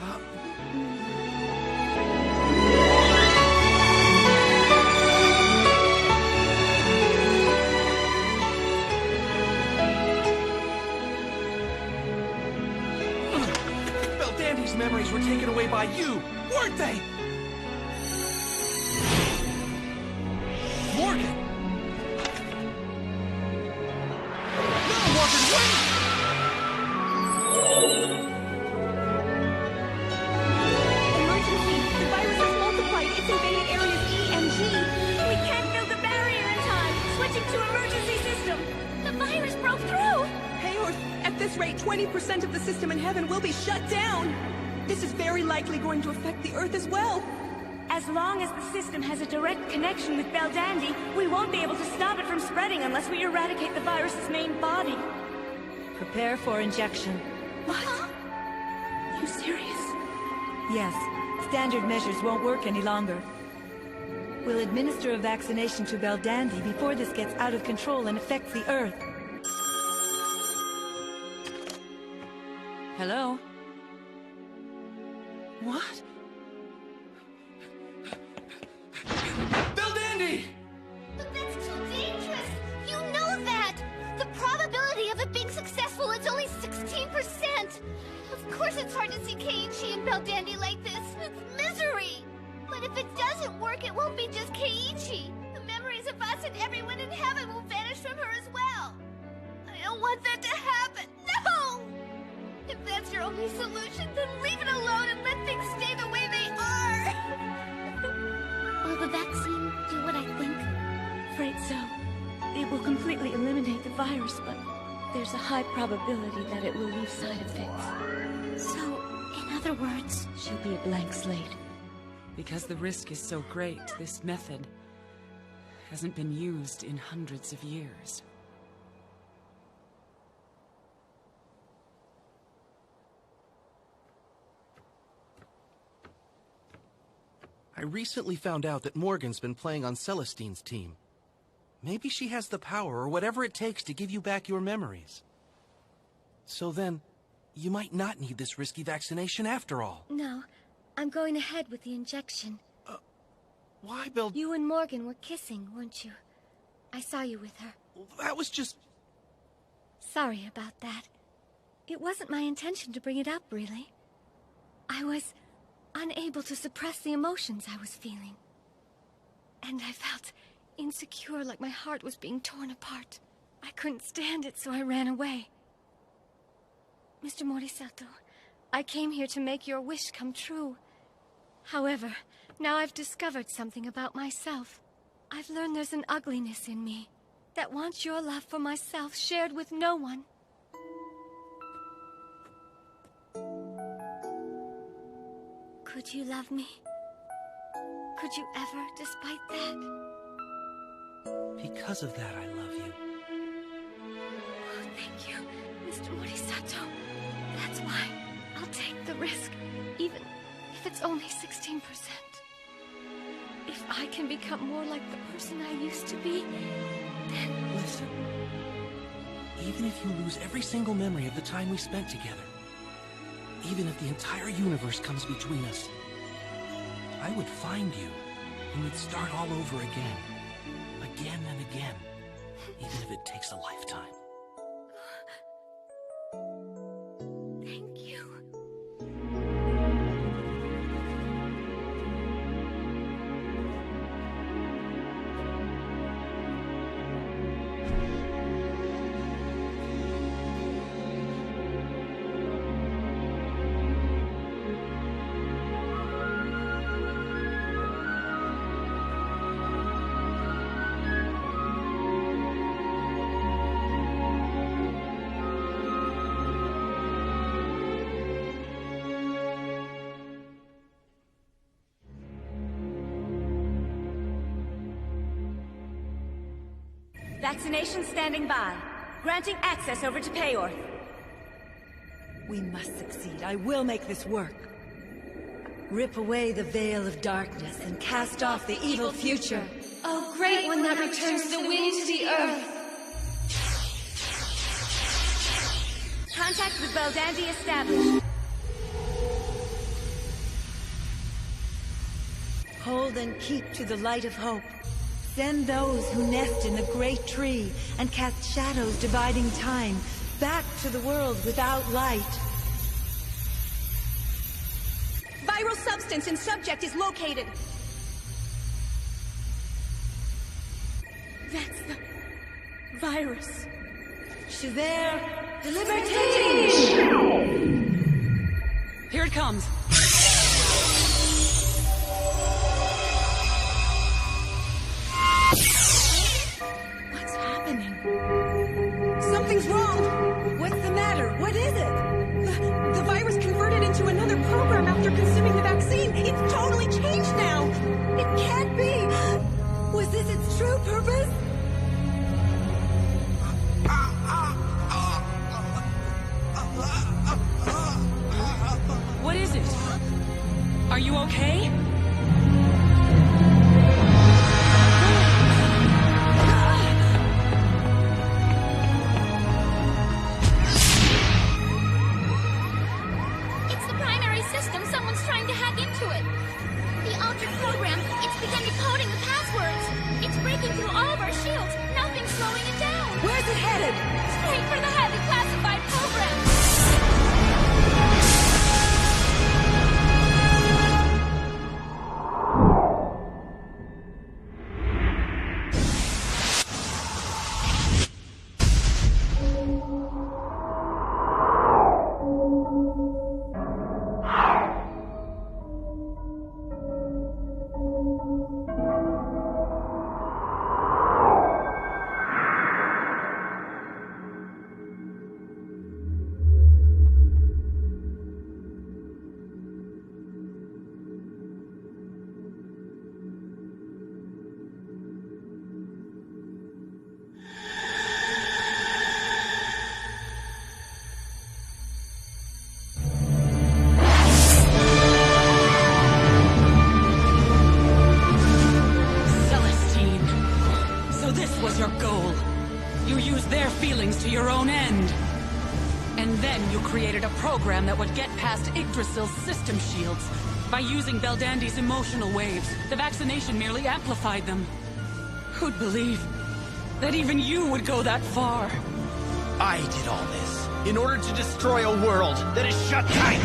Belldandy's memories were taken away by you, weren't they? Morgan! No, Morgan, wait! Emergency! The virus has multiplied. It's invaded areas E and G. We can't build the barrier in time. Switching to emergency system. The virus broke through! Peyorth, at this rate, 20% of the system in heaven will be shut down. This is very likely going to affect the Earth as well. As long as the system has a direct connection with Belldandy, we won't be able to stop it from spreading unless we eradicate the virus's main body. Prepare for injection. What? Are you serious? Yes. Standard measures won't work any longer. We'll administer a vaccination to Belldandy before this gets out of control and affects the Earth. Hello? What? Belldandy! But that's too dangerous! You know that! The probability of it being successful is only 16%! Of course it's hard to see Keiichi and Belldandy like this. It's misery! But if it doesn't work, it won't be just Keiichi. The memories of us and everyone in heaven will vanish from her as well. I don't want that to happen. No! If that's your only solution, then leave it alone and let things stay the way they are! Will the vaccine do what I think? Afraid so. It will completely eliminate the virus, but there's a high probability that it will leave side effects. So, in other words... She'll be a blank slate. Because the risk is so great, this method hasn't been used in hundreds of years. I recently found out that Morgan's been playing on Celestine's team. Maybe she has the power or whatever it takes to give you back your memories. So then, You might not need this risky vaccination after all. No, I'm going ahead with the injection. Why, Bill? You and Morgan were kissing, weren't you? I saw you with her. That was just... Sorry about that. It wasn't my intention to bring it up, really. I was unable to suppress the emotions I was feeling. And I felt insecure, like my heart was being torn apart. I couldn't stand it, so I ran away. Mr. Morisato, I came here to make your wish come true. However, now I've discovered something about myself. I've learned there's an ugliness in me that wants your love for myself shared with no one. Could you love me? Could you ever, despite that? Because of that, I love you. Oh, thank you, Mr. Morisato. That's why I'll take the risk, even if it's only 16%. If I can become more like the person I used to be, then... Listen. Even if you lose every single memory of the time we spent together, even if the entire universe comes between us, I would find you, and we'd start all over again. Again and again. Even if it takes a lifetime. Thank you. Vaccination standing by. Granting access over to Peyorth. We must succeed. I will make this work. Rip away the veil of darkness and cast off the evil future. Oh, great one that returns the wind to the earth. Contact with Baldandi established. Hold and keep to the light of hope. Send those who nest in the great tree and cast shadows dividing time back to the world without light. Viral substance in subject is located. That's the virus. Javert, Liberté! Here it comes. What's happening? Something's wrong! What's the matter? What is it? The virus converted into another program after consuming the vaccine. It's totally changed now! It can't be! Was this its true purpose? What is it? Are you okay? It's the primary system. Someone's trying to hack into it. The altered program, it's begun decoding the passwords. It's breaking through all of our shields. Nothing's slowing it down. Where's it headed? Straight for the highly classified program. you created a program that would get past Yggdrasil's system shields. By using Beldandy's emotional waves, the vaccination merely amplified them. Who'd believe that even you would go that far? I did all this in order to destroy a world that is shut tight!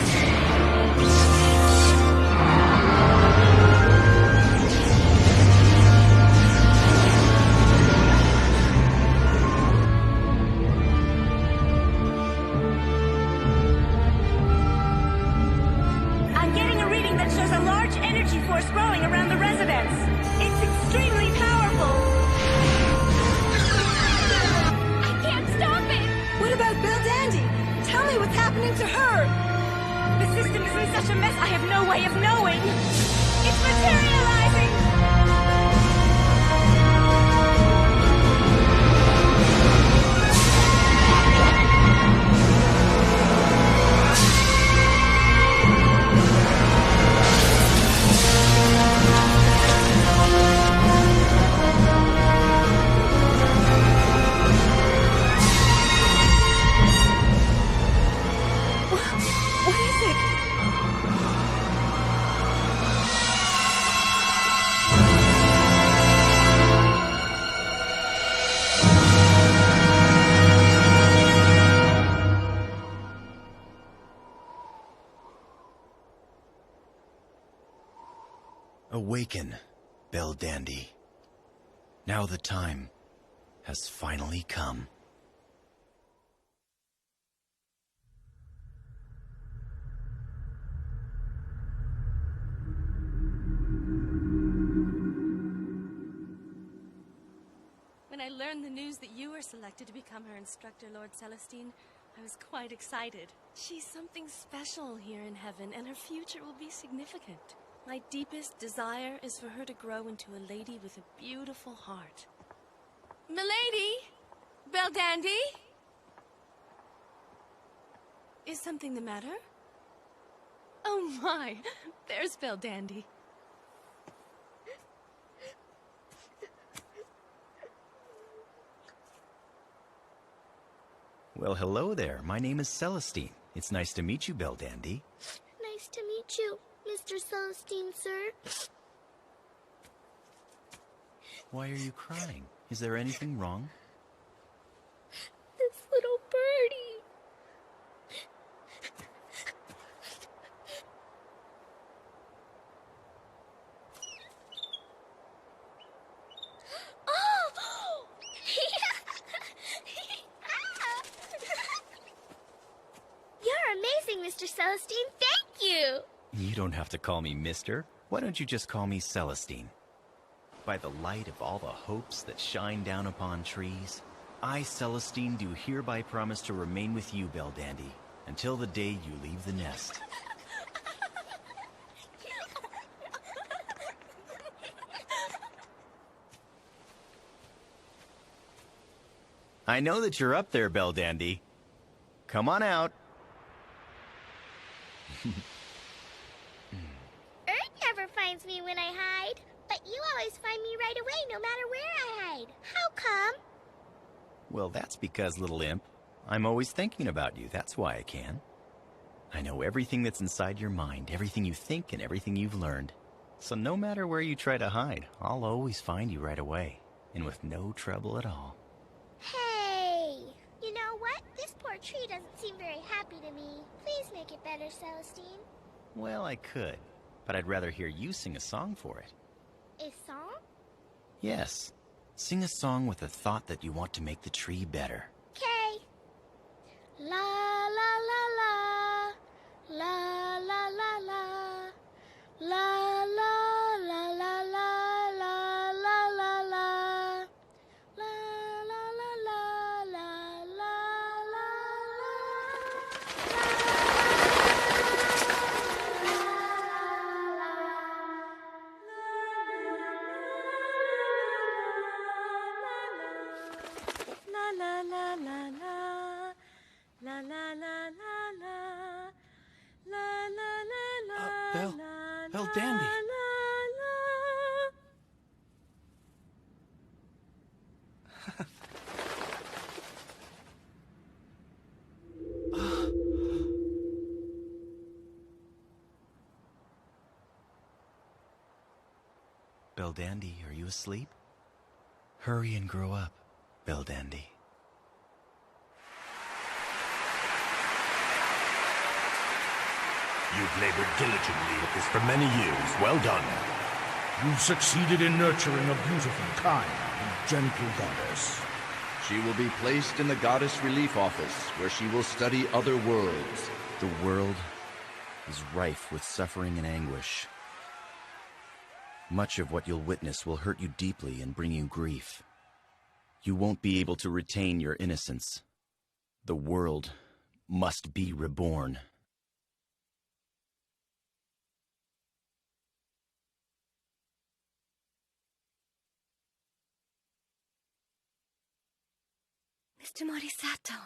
Force growing around the residence. It's extremely powerful. I can't stop it. What about Beldandy? Tell me what's happening to her. The system is in such a mess, I have no way of knowing. It's materializing. Awaken, Beldandy. Now the time has finally come. When I learned the news that you were selected to become her instructor, Lord Celestine, I was quite excited. She's something special here in heaven, and her future will be significant. My deepest desire is for her to grow into a lady with a beautiful heart. Milady! Beldandy? Is something the matter? Oh my, there's Beldandy. Well, hello there. My name is Celestine. It's nice to meet you, Beldandy. Nice to meet you, Mr. Celestine, sir. Why are you crying? Is there anything wrong? This little birdie. Oh! You're amazing, Mr. Celestine. Thank you. You don't have to call me Mister. Why don't you just call me Celestine? By the light of all the hopes that shine down upon trees, I, Celestine, do hereby promise to remain with you, Beldandy, until the day you leave the nest. I know that you're up there, Beldandy. Come on out. Earth never finds me when I hide, but you always find me right away no matter where I hide. How come? Well, that's because, little imp, I'm always thinking about you. That's why I can. I know everything that's inside your mind, everything you think and everything you've learned. So no matter where you try to hide, I'll always find you right away, and with no trouble at all. Hey! You know what? This poor tree doesn't seem very happy to me. Please make it better, Celestine. Well, I could, but I'd rather hear you sing a song for it. A song? Yes. Sing a song with a thought that you want to make the tree better. Okay. La la la la. La la la la. La la la la la la la la la. La la la la la la la. La la la la la. La la la la la. La la la la. Beldandy. Belldandy, are you asleep? Hurry and grow up, Belldandy. You've labored diligently at this for many years. Well done. You've succeeded in nurturing a beautiful, kind, and gentle goddess. She will be placed in the Goddess Relief Office, where she will study other worlds. The world is rife with suffering and anguish. Much of what you'll witness will hurt you deeply and bring you grief. You won't be able to retain your innocence. The world must be reborn. Mr. Morisato,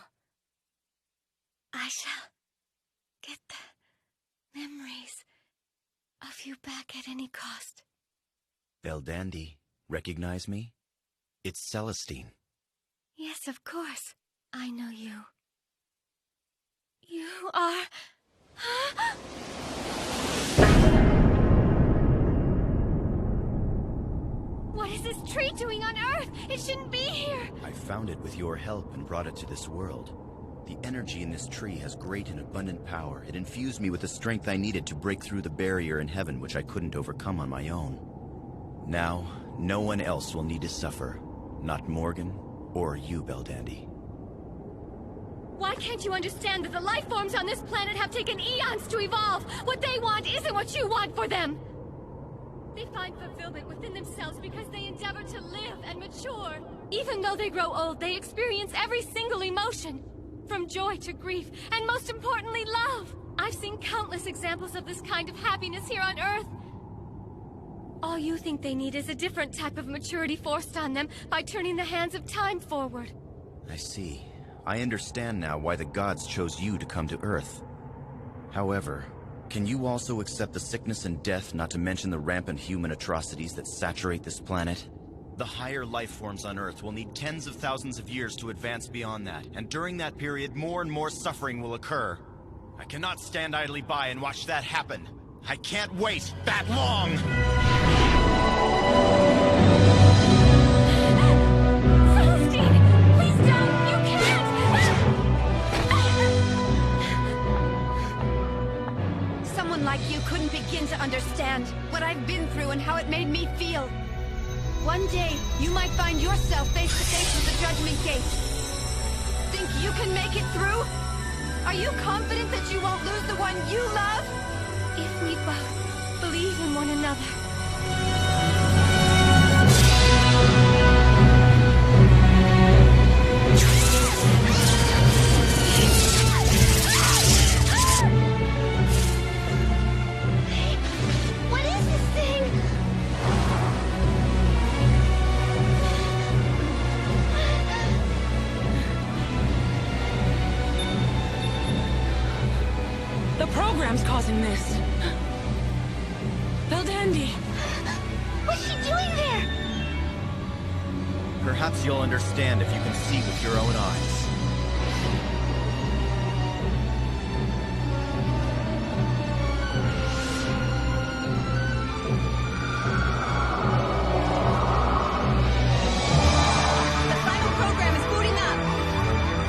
I shall get the memories of you back at any cost. Belldandy, recognize me? It's Celestine. Yes, of course. I know you. You are... What is this tree doing on Earth? It shouldn't be here! I found it with your help and brought it to this world. The energy in this tree has great and abundant power. It infused me with the strength I needed to break through the barrier in heaven which I couldn't overcome on my own. Now, no one else will need to suffer. Not Morgan or you, Belldandy. Why can't you understand that the life forms on this planet have taken eons to evolve? What they want isn't what you want for them! They find fulfillment within themselves because they endeavor to live and mature. Even though they grow old, they experience every single emotion. From joy to grief, and most importantly, love. I've seen countless examples of this kind of happiness here on Earth. All you think they need is a different type of maturity forced on them by turning the hands of time forward. I see. I understand now why the gods chose you to come to Earth. However, can you also accept the sickness and death, not to mention the rampant human atrocities that saturate this planet? The higher life forms on Earth will need tens of thousands of years to advance beyond that, and during that period, more and more suffering will occur. I cannot stand idly by and watch that happen. I can't wait that long! Celestine! Please don't! You can't! Someone like you couldn't begin to understand what I've been through and how it made me feel. One day, you might find yourself face to face with the Judgment Gate. Think you can make it through? Are you confident that you won't lose the one you love? If we both believe in one another. Hey, what is this thing? The program's causing this. Belldandy! What's she doing there? Perhaps you'll understand if you can see with your own eyes. The final program is booting up.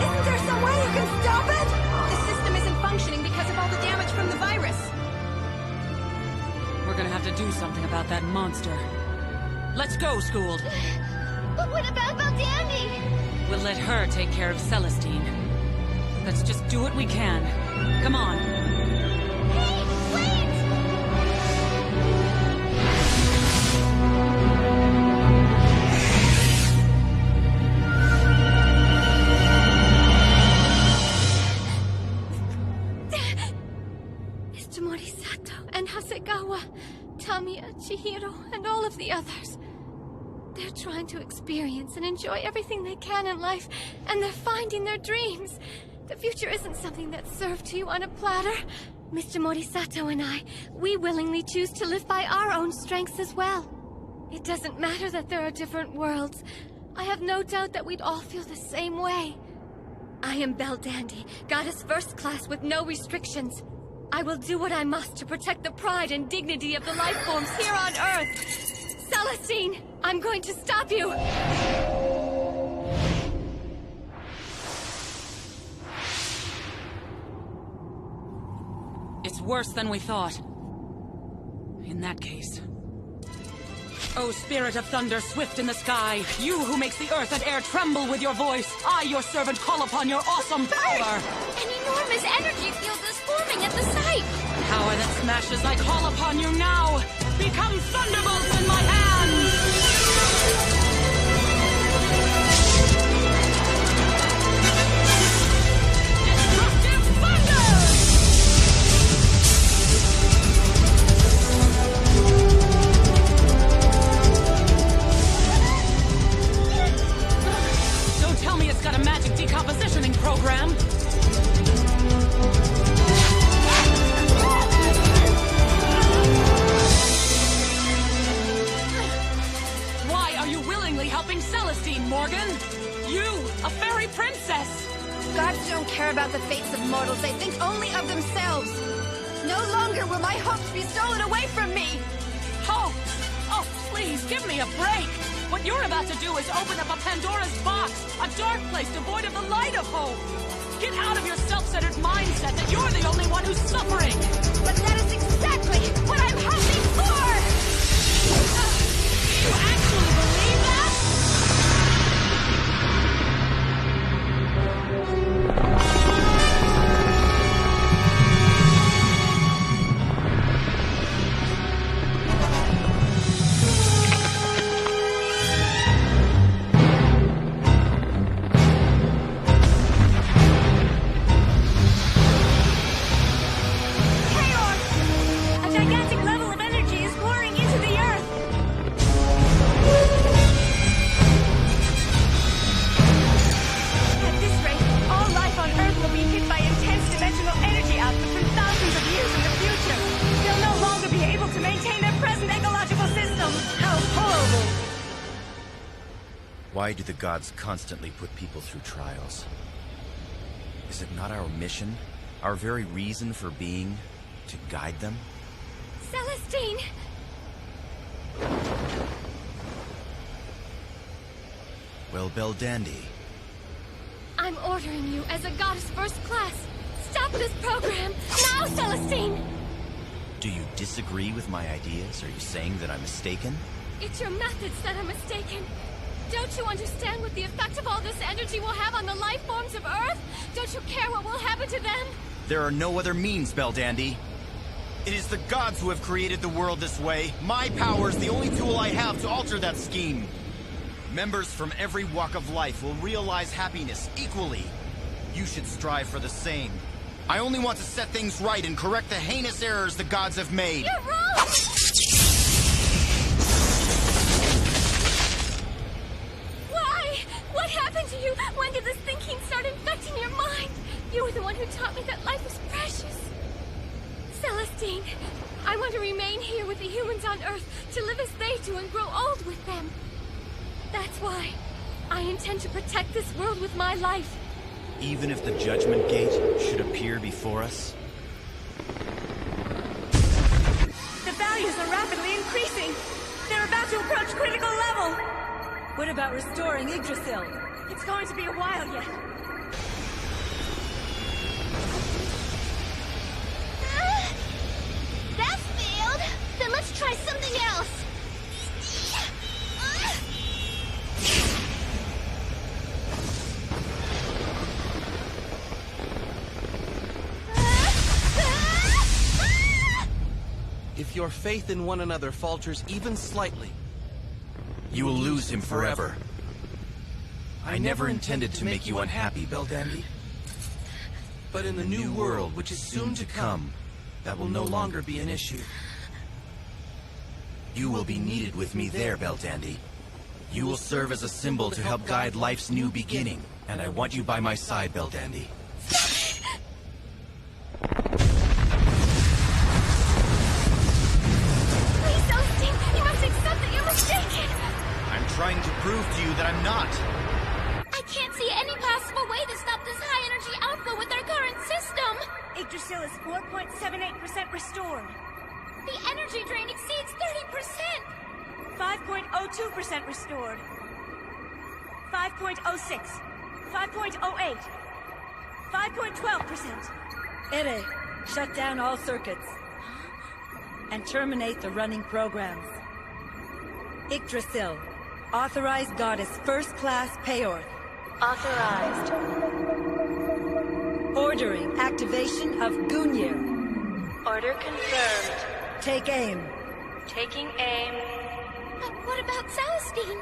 Isn't there some way you can stop it? The system isn't functioning because of all the damage from the virus. We're gonna have to do something about that monster. Let's go, Schooled. But what about Belldandy? We'll let her take care of Celestine. Let's just do what we can. Come on. Hey, wait! Mr. Morisato and Hasegawa, Tamiya, Chihiro, and all of the others. They're trying to experience and enjoy everything they can in life, and they're finding their dreams. The future isn't something that's served to you on a platter. Mr. Morisato and I, we willingly choose to live by our own strengths as well. It doesn't matter that there are different worlds. I have no doubt that we'd all feel the same way. I am Belldandy, goddess first class with no restrictions. I will do what I must to protect the pride and dignity of the life forms here on Earth. Celestine! I'm going to stop you! It's worse than we thought. In that case... O spirit of thunder, swift in the sky, you who makes the earth and air tremble with your voice, I, your servant, call upon your awesome power! An enormous energy field is forming at the site! Power that smashes, I call upon you now! Become thunderbolts in my hands! Tell me it's got a magic decompositioning program. Why are you willingly helping Celestine, Morgan? You, a fairy princess! Gods don't care about the fates of mortals. They think only of themselves. No longer will my hopes be stolen away from me! Hope? Oh, please, give me a break! What you're about to do is open up a Pandora's box, a dark place devoid of the light of hope. Get out of your self-centered mindset that you're the only one who's suffering. But that is exactly what I'm hoping for! You actually believe that? Why do the gods constantly put people through trials? Is it not our mission, our very reason for being, to guide them? Celestine! Well, Belldandy. I'm ordering you as a goddess first class. Stop this program! Now, Celestine! Do you disagree with my ideas? Are you saying that I'm mistaken? It's your methods that are mistaken. Don't you understand what the effect of all this energy will have on the life forms of Earth? Don't you care what will happen to them? There are no other means, Belldandy. It is the gods who have created the world this way. My power is the only tool I have to alter that scheme. Members from every walk of life will realize happiness equally. You should strive for the same. I only want to set things right and correct the heinous errors the gods have made. You're wrong! What happened to you? When did this thinking start infecting your mind? You were the one who taught me that life is precious. Celestine, I want to remain here with the humans on Earth, to live as they do and grow old with them. That's why I intend to protect this world with my life. Even if the Judgment Gate should appear before us? The values are rapidly increasing. They're about to approach critical level. What about restoring Yggdrasil? It's going to be a while yet. That's failed. Then let's try something else. If your faith in one another falters even slightly, you will lose him forever. I never intended to make you unhappy, Belldandy. But in the new world, which is soon to come, that will no longer be an issue. You will be needed with me there, Belldandy. You will serve as a symbol to help guide life's new beginning, and I want you by my side, Belldandy. Please, Celestine, you must accept that you're mistaken! I'm trying to prove to you that I'm not. I can't see any possible way to stop this high-energy outflow with our current system. Yggdrasil is 4.78% restored. The energy drain exceeds 30%. 5.08% 5.02% restored. 5.06. 5.08. 5.12%. Ere, shut down all circuits. And terminate the running programs. Yggdrasil, authorized goddess first-class Peorth. Authorized. Ordering activation of Gungnir. Order confirmed. Take aim. Taking aim. But what about Celestine?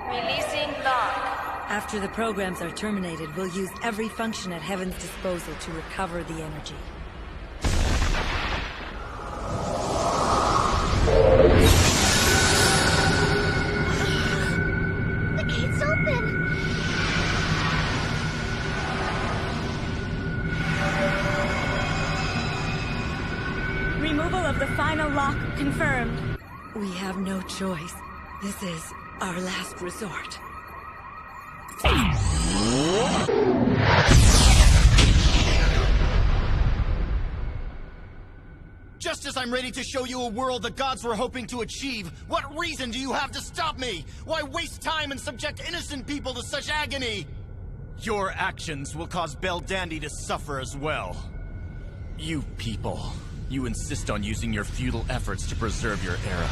Releasing lock. After the programs are terminated, we'll use every function at Heaven's disposal to recover the energy. The gate's open! Removal of the final lock confirmed. We have no choice. This is our last resort. Just as I'm ready to show you a world the gods were hoping to achieve, what reason do you have to stop me? Why waste time and subject innocent people to such agony? Your actions will cause Belldandy to suffer as well. You people, you insist on using your futile efforts to preserve your era.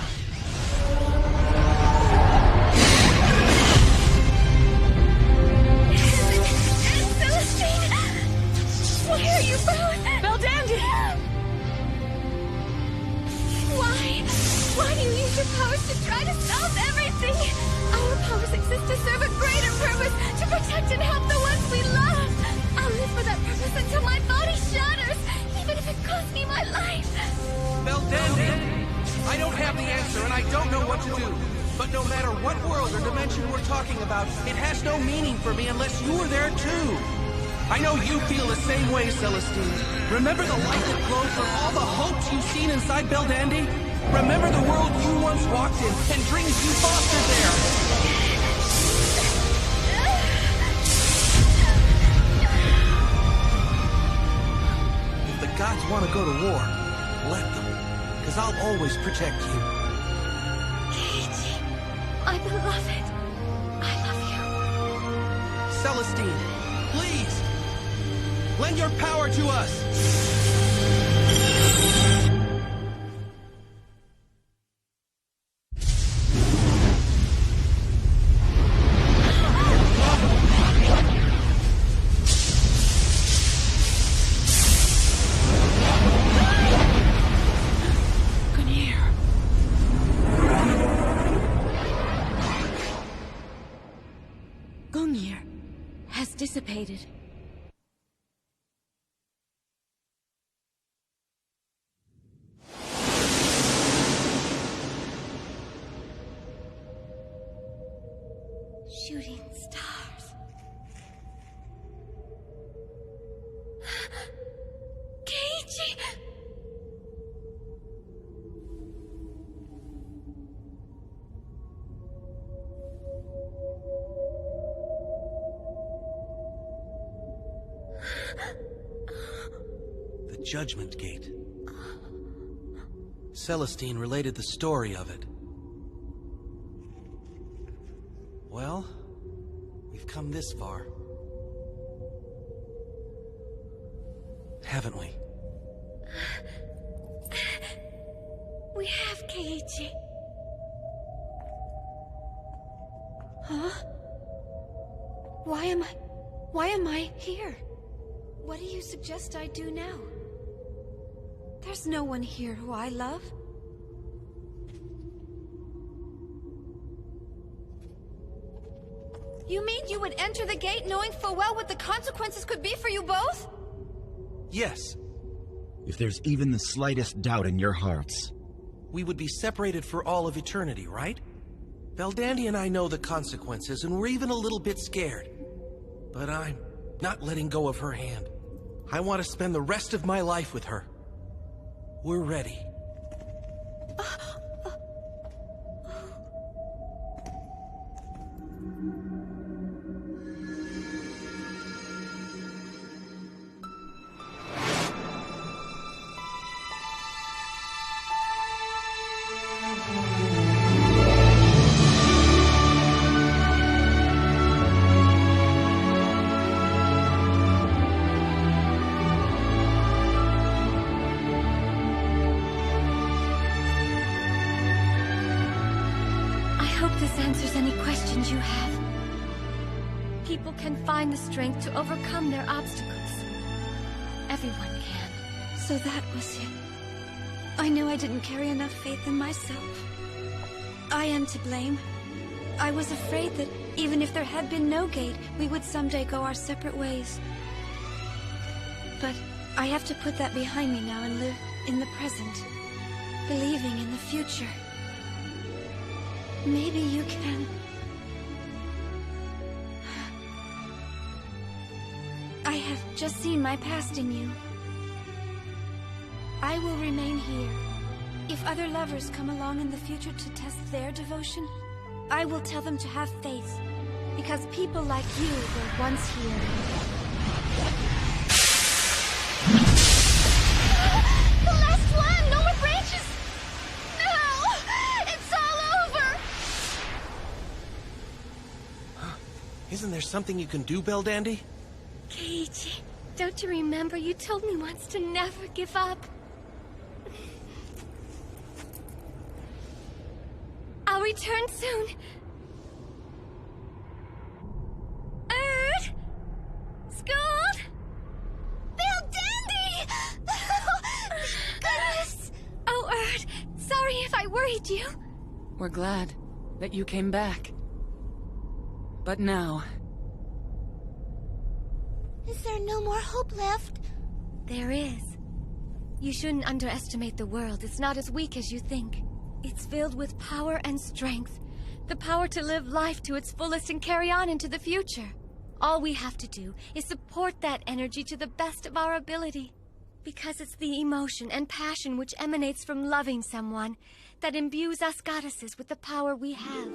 Celestine! Why are you both? Belldandy! Why do you use your powers to try to stop everything? Our powers exist to serve a greater purpose, to protect and help the ones we love. I'll live for that purpose until my body shatters, even if it costs me my life. Belldandy, I don't have the answer and I don't know what to do. But no matter what world or dimension we're talking about, it has no meaning for me unless you were there too. I know you feel the same way, Celestine. Remember the light that glowed from all the hopes you've seen inside Belldandy? Remember the world you once walked in and dreams you fostered there? If the gods want to go to war, let them. Because I'll always protect you. Keiji, my beloved, I love you. Celestine, please! Lend your power to us! Gungnir has dissipated. Shooting stars. Keiji! The Judgment Gate. Celestine related the story of it. Well, we've come this far. Haven't we? We have, Keiji. Huh? Why am I here? What do you suggest I do now? There's no one here who I love. You mean you would enter the gate knowing full well what the consequences could be for you both? Yes. If there's even the slightest doubt in your hearts. We would be separated for all of eternity, right? Belldandy and I know the consequences, and we're even a little bit scared. But I'm not letting go of her hand. I want to spend the rest of my life with her. We're ready. hope this answers any questions you have. People can find the strength to overcome their obstacles. Everyone can. So that was it. I knew I didn't carry enough faith in myself. I am to blame. I was afraid that even if there had been no gate, we would someday go our separate ways. But I have to put that behind me now and live in the present, believing in the future. Maybe you can... I have just seen my past in you. I will remain here. If other lovers come along in the future to test their devotion, I will tell them to have faith, because people like you were once here. The last one! No more branches! No! It's all over! Isn't there something you can do, Belldandy? Keiichi, don't you remember you told me once to never give up? I'll return soon. Erd? Scold? Belldandy! Goodness! Oh, Erd, sorry if I worried you. We're glad that you came back. But now... Is there no more hope left? There is. You shouldn't underestimate the world. It's not as weak as you think. It's filled with power and strength. The power to live life to its fullest and carry on into the future. All we have to do is support that energy to the best of our ability. Because it's the emotion and passion which emanates from loving someone that imbues us goddesses with the power we have.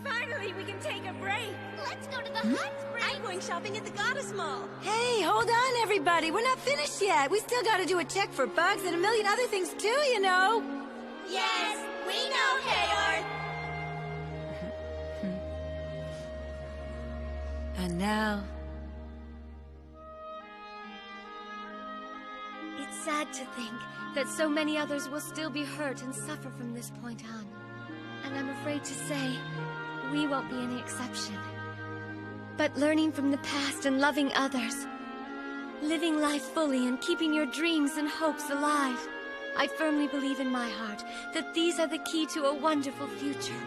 Finally, we can take a break. Let's go to the hot spring. I'm going shopping at the Goddess Mall. Hey, hold on, everybody. We're not finished yet. We still gotta do a check for bugs and a million other things too, you know. Yes, we know, Hayorth. And now... It's sad to think that so many others will still be hurt and suffer from this point on. And I'm afraid to say, we won't be any exception. But learning from the past and loving others, living life fully and keeping your dreams and hopes alive, I firmly believe in my heart that these are the key to a wonderful future.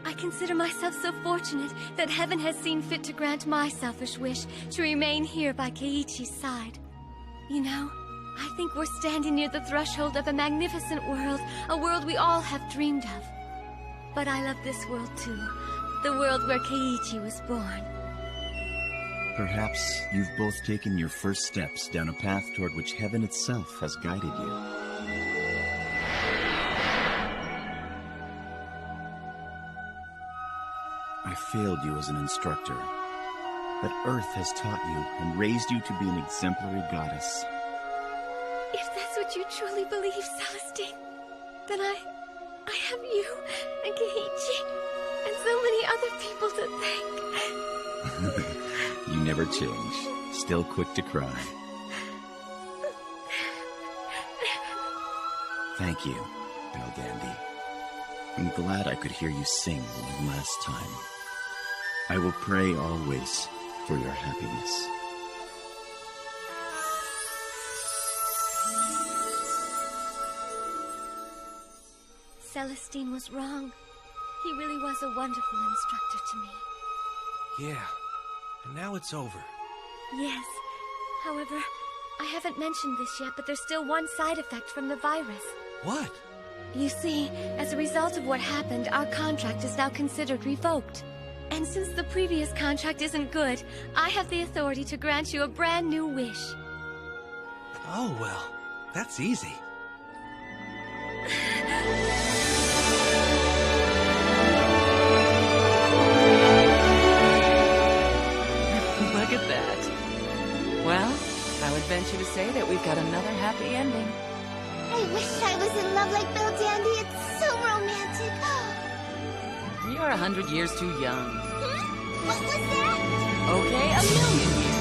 I consider myself so fortunate that heaven has seen fit to grant my selfish wish to remain here by Keiichi's side. You know, I think we're standing near the threshold of a magnificent world, a world we all have dreamed of. But I love this world too. The world where Keiichi was born. Perhaps you've both taken your first steps down a path toward which heaven itself has guided you. I failed you as an instructor, but Earth has taught you and raised you to be an exemplary goddess. If that's what you truly believe, Celestine, then I have you and Keiichi and so many other people to thank. You never change. Still quick to cry. Thank you, Belldandy. I'm glad I could hear you sing one last time. I will pray always for your happiness. Celestine was wrong. He really was a wonderful instructor to me. Yeah, and now it's over. Yes. However, I haven't mentioned this yet, but there's still one side effect from the virus. What? You see, as a result of what happened, our contract is now considered revoked. And since the previous contract isn't good, I have the authority to grant you a brand new wish. Oh, well, that's easy. Look at that. Well, I would venture to say that we've got another happy ending. I wish I was in love like Belldandy. It's so romantic. You're 100 years too young. What was that? Okay, 1,000,000 years.